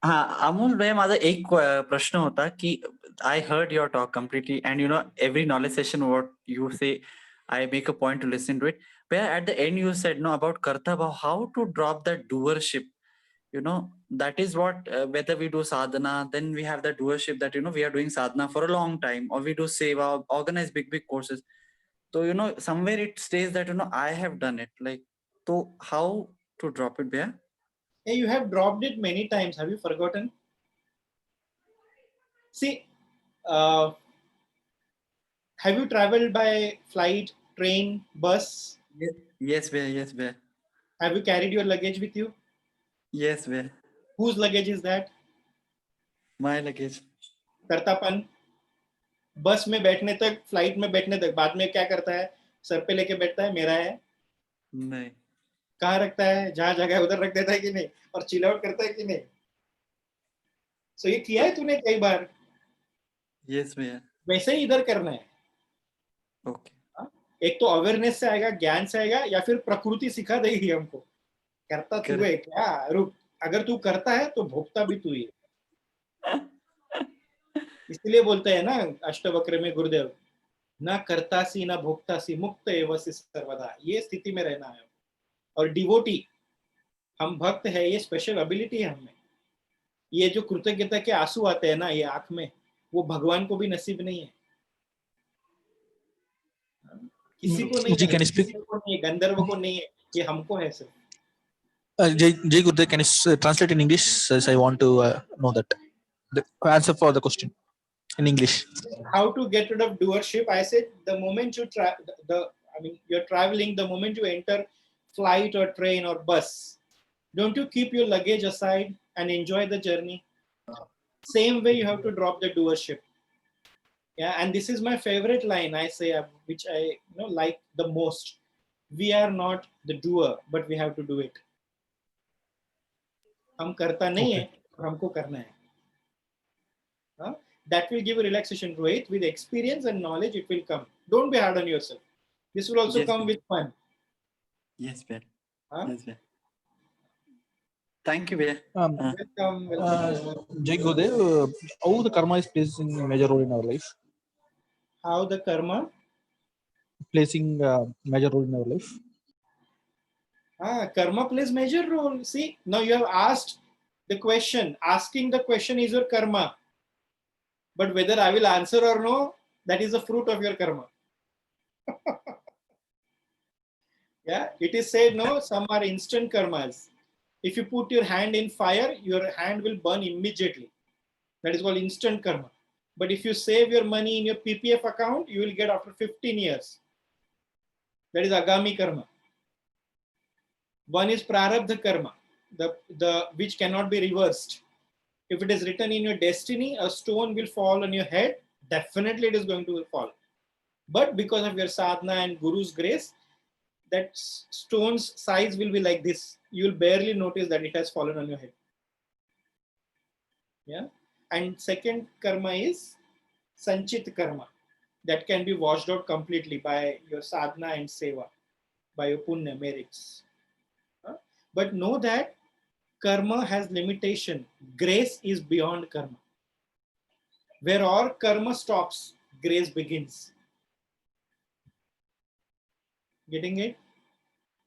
हाँ अमोल भैया, माझा एक प्रश्न होता की I heard your talk completely, and you know every knowledge session what you say, I make a point to listen to it. But at the end you said no about karta bhav, how to drop that doership. You know that is what whether we do sadhana, then we have the doership that you know we are doing sadhana for a long time, or we do seva, organize big courses. So you know somewhere it stays that you know I have done it. Like, so how to drop it, भैया? Hey, you have dropped it many times. Have you forgotten? See, have you traveled by flight, train, bus? Yes, भैया. Yes, भैया. Have you carried your luggage with you? Yes, भैया. Whose luggage is that? My luggage. कर्तापन। बस में बैठने तक, flight में बैठने तक, बाद में क्या करता है? सर पे लेके बैठता है, मेरा है? नहीं। कहाँ रखता है? जहाँ जगह उधर रख देता है कि नहीं? और चिल आउट करता है कि नहीं? सो ये किया है तूने कई बार? Yes, भैया. वैसे ही इधर करना है। Okay. एक तो अवेयरनेस से आएगा, ज्ञान से आएगा, या फिर प्रकृति सिखा देगी हमको। करता तू है क्या? रुक, अगर तू करता है तो भोगता भी तू ही है। इसलिए बोलते हैं ना अष्टवक्र में गुरुदेव, ना करतासी ना भोगतासी, मुक्त एवं सर्वदा। ये स्थिति में रहना है। और डिवोटी, हम भक्त है, ये स्पेशल एबिलिटी है हमें। ये जो कृतज्ञता के आंसू आते हैं ना ये आंख में, वो भगवान को भी नसीब नहीं है, किसी को नहीं है, गंधर्व को नहीं है, ये हमको है सिर्फ। Jay Gurudev, can you translate in English? As I want to know that the answer for the question in English. How to get rid of doership? I said the moment you you're traveling, the moment you enter flight or train or bus, don't you keep your luggage aside and enjoy the journey? Same way you have to drop the doership. Yeah, and this is my favorite line I say, which I like the most. We are not the doer, but we have to do it. हम करता नहीं है, हमको करना है. That will give you relaxation, Rohit. With experience and knowledge, it will come. Don't be hard on yourself. This will also come with fun. Yes, भैया. Yes, भैया. Thank you, भैया. Welcome. Jay Gurudev, how the karma is plays in major role in our life? How the karma? placing a major role in our life? Karma plays major role. See, now you have asked the question. Asking the question is your karma. But whether I will answer or no, that is the fruit of your karma. Yeah, it is said, no, some are instant karmas. If you put your hand in fire, your hand will burn immediately. That is called instant karma. But if you save your money in your PPF account, you will get after 15 years. That is agami karma. One is prarabdha karma, the which cannot be reversed. If it is written in your destiny, a stone will fall on your head. Definitely it is going to fall. But because of your sadhana and Guru's grace, that stone's size will be like this. You will barely notice that it has fallen on your head. Yeah. And second karma is sanchit karma. That can be washed out completely by your sadhana and seva, by your punya merits. But know that karma has limitation. Grace is beyond karma. Where all karma stops, grace begins. Getting it?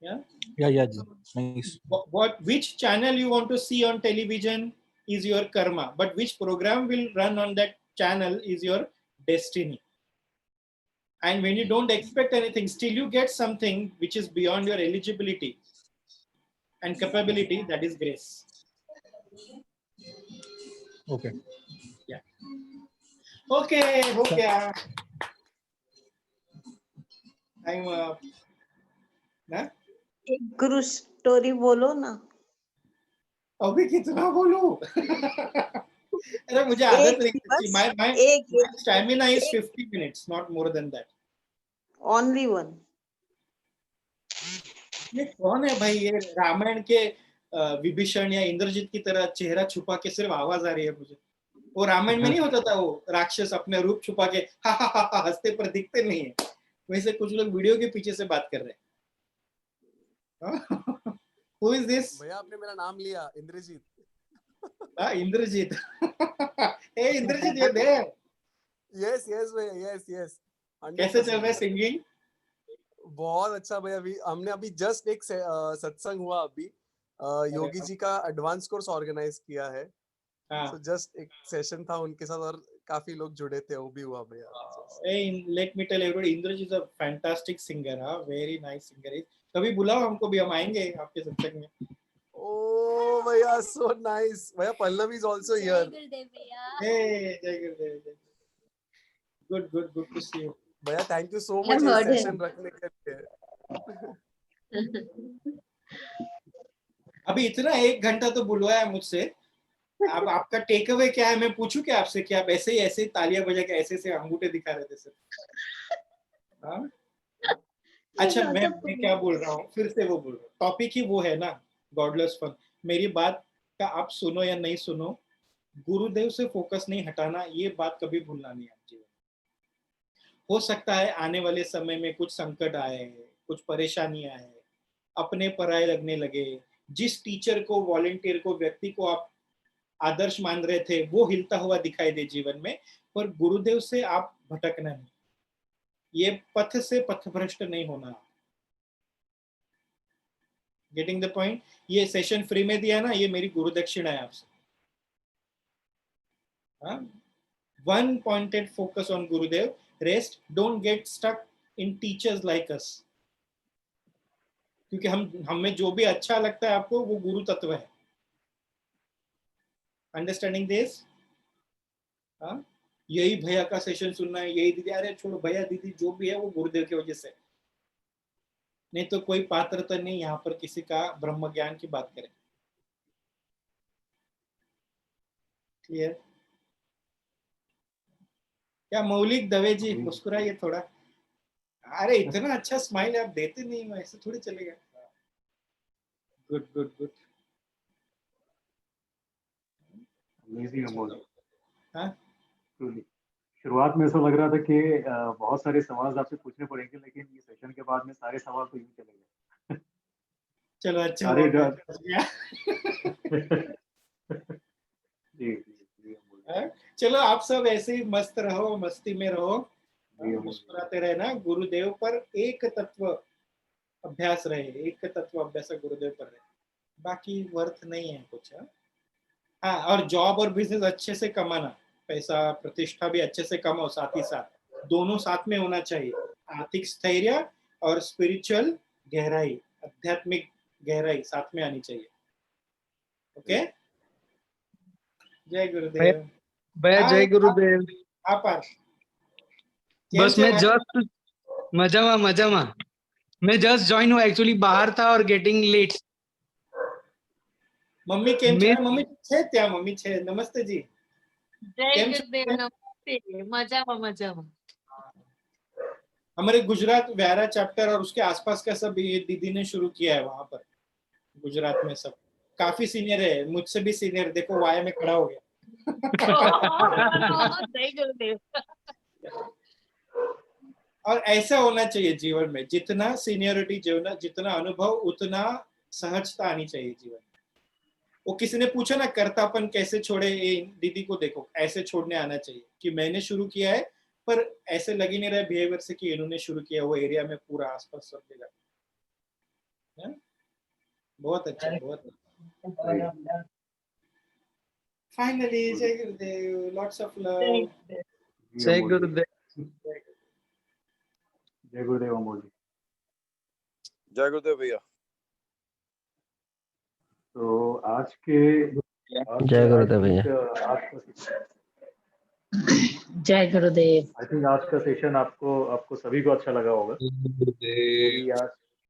Yeah. Yeah, nice. Which channel you want to see on television is your karma, but which program will run on that channel is your destiny. And when you don't expect anything, still you get something which is beyond your eligibility and capability, that is grace. Okay. Yeah. Okay. I'm ना? एक गुरु story बोलो ना. अभी कितना बोलूं? अरे मुझे आदत नहीं. My stamina is 50 minutes, not more than that. Only one. ये कौन है भाई? ये रामायण के विभीषण या इंद्रजीत की तरह चेहरा छुपा के सिर्फ आवाज आ रही है मुझे. वो रामायण में नहीं होता था, वो राक्षस अपने रूप छुपा के हा हंसते पर दिखते नहीं है. वैसे कुछ लोग वीडियो के पीछे से बात कर रहे हैं. Who is this? भैया आपने मेरा नाम लिया, Indrajit. Indrajit. Hey Indrajit, you're there. Yes भैया, yes. कैसे चल रहा है सिंगिंग? बहुत अच्छा भैया. हमने अभी जस्ट एक सत्संग हुआ अभी. योगी जी का एडवांस कोर्स ऑर्गेनाइज किया है. So just एक सेशन था उनके साथ और काफी लोग जुड़े थे, वो भी हुआ भैया. Hey, let me tell everybody, Indrajit is a fantastic singer, very nice singer. कभी बुलाओ हमको भी, हम आएंगे आपके सत्संग में. Oh भैया, so nice. भैया Pallavi is also here. Hey, जय गुरुदेव. Good to see you. भैया thank you so much इस सेशन रखने के लिए. अभी इतना 1 घंटा तो बुलवाया मुझसे. अब आपका टेक अवे क्या है? मैं पूछूं क्या आपसे कि आप ऐसे ही तालियां बजा के ऐसे अंगूठे दिखा रहे थे सर? अच्छा, मैं क्या बोल रहा हूँ, फिर से वो बोल रहा हूँ. टॉपिक ही वो है ना, गॉडलेस फन. मेरी बात का आप सुनो या नहीं सुनो, गुरुदेव से फोकस नहीं हटाना, ये बात कभी भूलना नहीं आप जीवन. हो सकता है आने वाले समय में कुछ संकट आए, कुछ परेशानी आए, अपने पराये लगने लगे. जिस टीचर को, वॉलंटियर को, व्यक्ति को आप आदर्श मान रहे थे, वो हिलता हुआ दिखाई दे जीवन में, पर गुरुदेव से आप भटकना नहीं. ये पथ से पथभ्रष्ट नहीं होना. Getting the point? ये सेशन फ्री में दिया ना, ये मेरी गुरु दक्षिणा है आपसे. One pointed focus on Gurudev. Rest, don't get stuck in teachers like us. क्योंकि हमें जो भी अच्छा लगता है आपको, वो गुरु तत्व है. Understanding this? यही भैया का सेशन सुनना है, यही दीदी. अरे छोड़ो, भैया दीदी जो भी है वो गुरुदेव की वजह से. नहीं तो कोई पात्रता नहीं यहाँ पर किसी का ब्रह्म ज्ञान की बात करें. क्लियर? क्या मौलिक दवे जी, मुस्कुराइए थोड़ा. अरे इतना अच्छा स्माइल आप देते नहीं हो, ऐसे थोड़ी चलेगा. गुड. शुरुआत में ऐसा लग रहा था कि बहुत सारे सवाल आपसे पूछने पड़ेंगे, लेकिन ये सेशन के बाद में सारे सवाल तो यूं चले गए. चलो अच्छा जी. चलो आप सब ऐसे ही मस्त रहो, मस्ती में रहो. मुस्कुराते रहे ना, गुरुदेव पर एक तत्व अभ्यास रहे, एक तत्व अभ्यास गुरुदेव पर रहे, बाकी वर्थ नहीं है कुछ। हाँ, और जॉब और बिजनेस अच्छे से कमाना, पैसा प्रतिष्ठा भी अच्छे से कमाओ, साथ ही साथ दोनों साथ में होना चाहिए। आर्थिक स्थैर्य और स्पिरिचुअल गहराई, आध्यात्मिक गहराई साथ में आनी चाहिए। ओके, जय गुरुदेव। भैया जय गुरुदेव। आप बस मैं जस्ट मजामा मैं जस्ट ज्वाइन हुआ, एक्चुअली बाहर था और गेटिंग लेट। मम्मी केम छे? मम्मी छे ત્યાં? मम्मी छे? नमस्ते जी। जय गुरुदेव, नमस्ते। मजामा। हमारे गुजरात व्यारा चैप्टर और उसके आसपास का सब ये दीदी ने शुरू किया है वहां पर गुजरात में। सब काफी सीनियर है, मुझसे भी सीनियर। देखो वाया में खड़ा हो गया। जय गुरुदेव। और ऐसा होना चाहिए जीवन में, जितना सीनियरिटी, जितना अनुभव, उतना सहजता आनी चाहिए जीवन में। वो किसी ने पूछा ना कर्तापन कैसे छोड़े, दीदी को देखो ऐसे छोड़ने आना चाहिए कि मैंने शुरू किया है, पर ऐसे लग ही नहीं रहा बिहेवियर से कि इन्होंने शुरू किया। वो एरिया में पूरा आसपास सब जगह। बहुत अच्छा, बहुत अच्छा। फाइनली जय गुरुदेव, लॉट्स ऑफ लव। जय गुरुदेव। जय गुरुदेव अमोल जी। जय गुरुदेव भैया। तो आज के जय गुरुदेव भैया। जय गुरुदेव। आई थिंक आज का सेशन आपको सभी को अच्छा लगा होगा। आज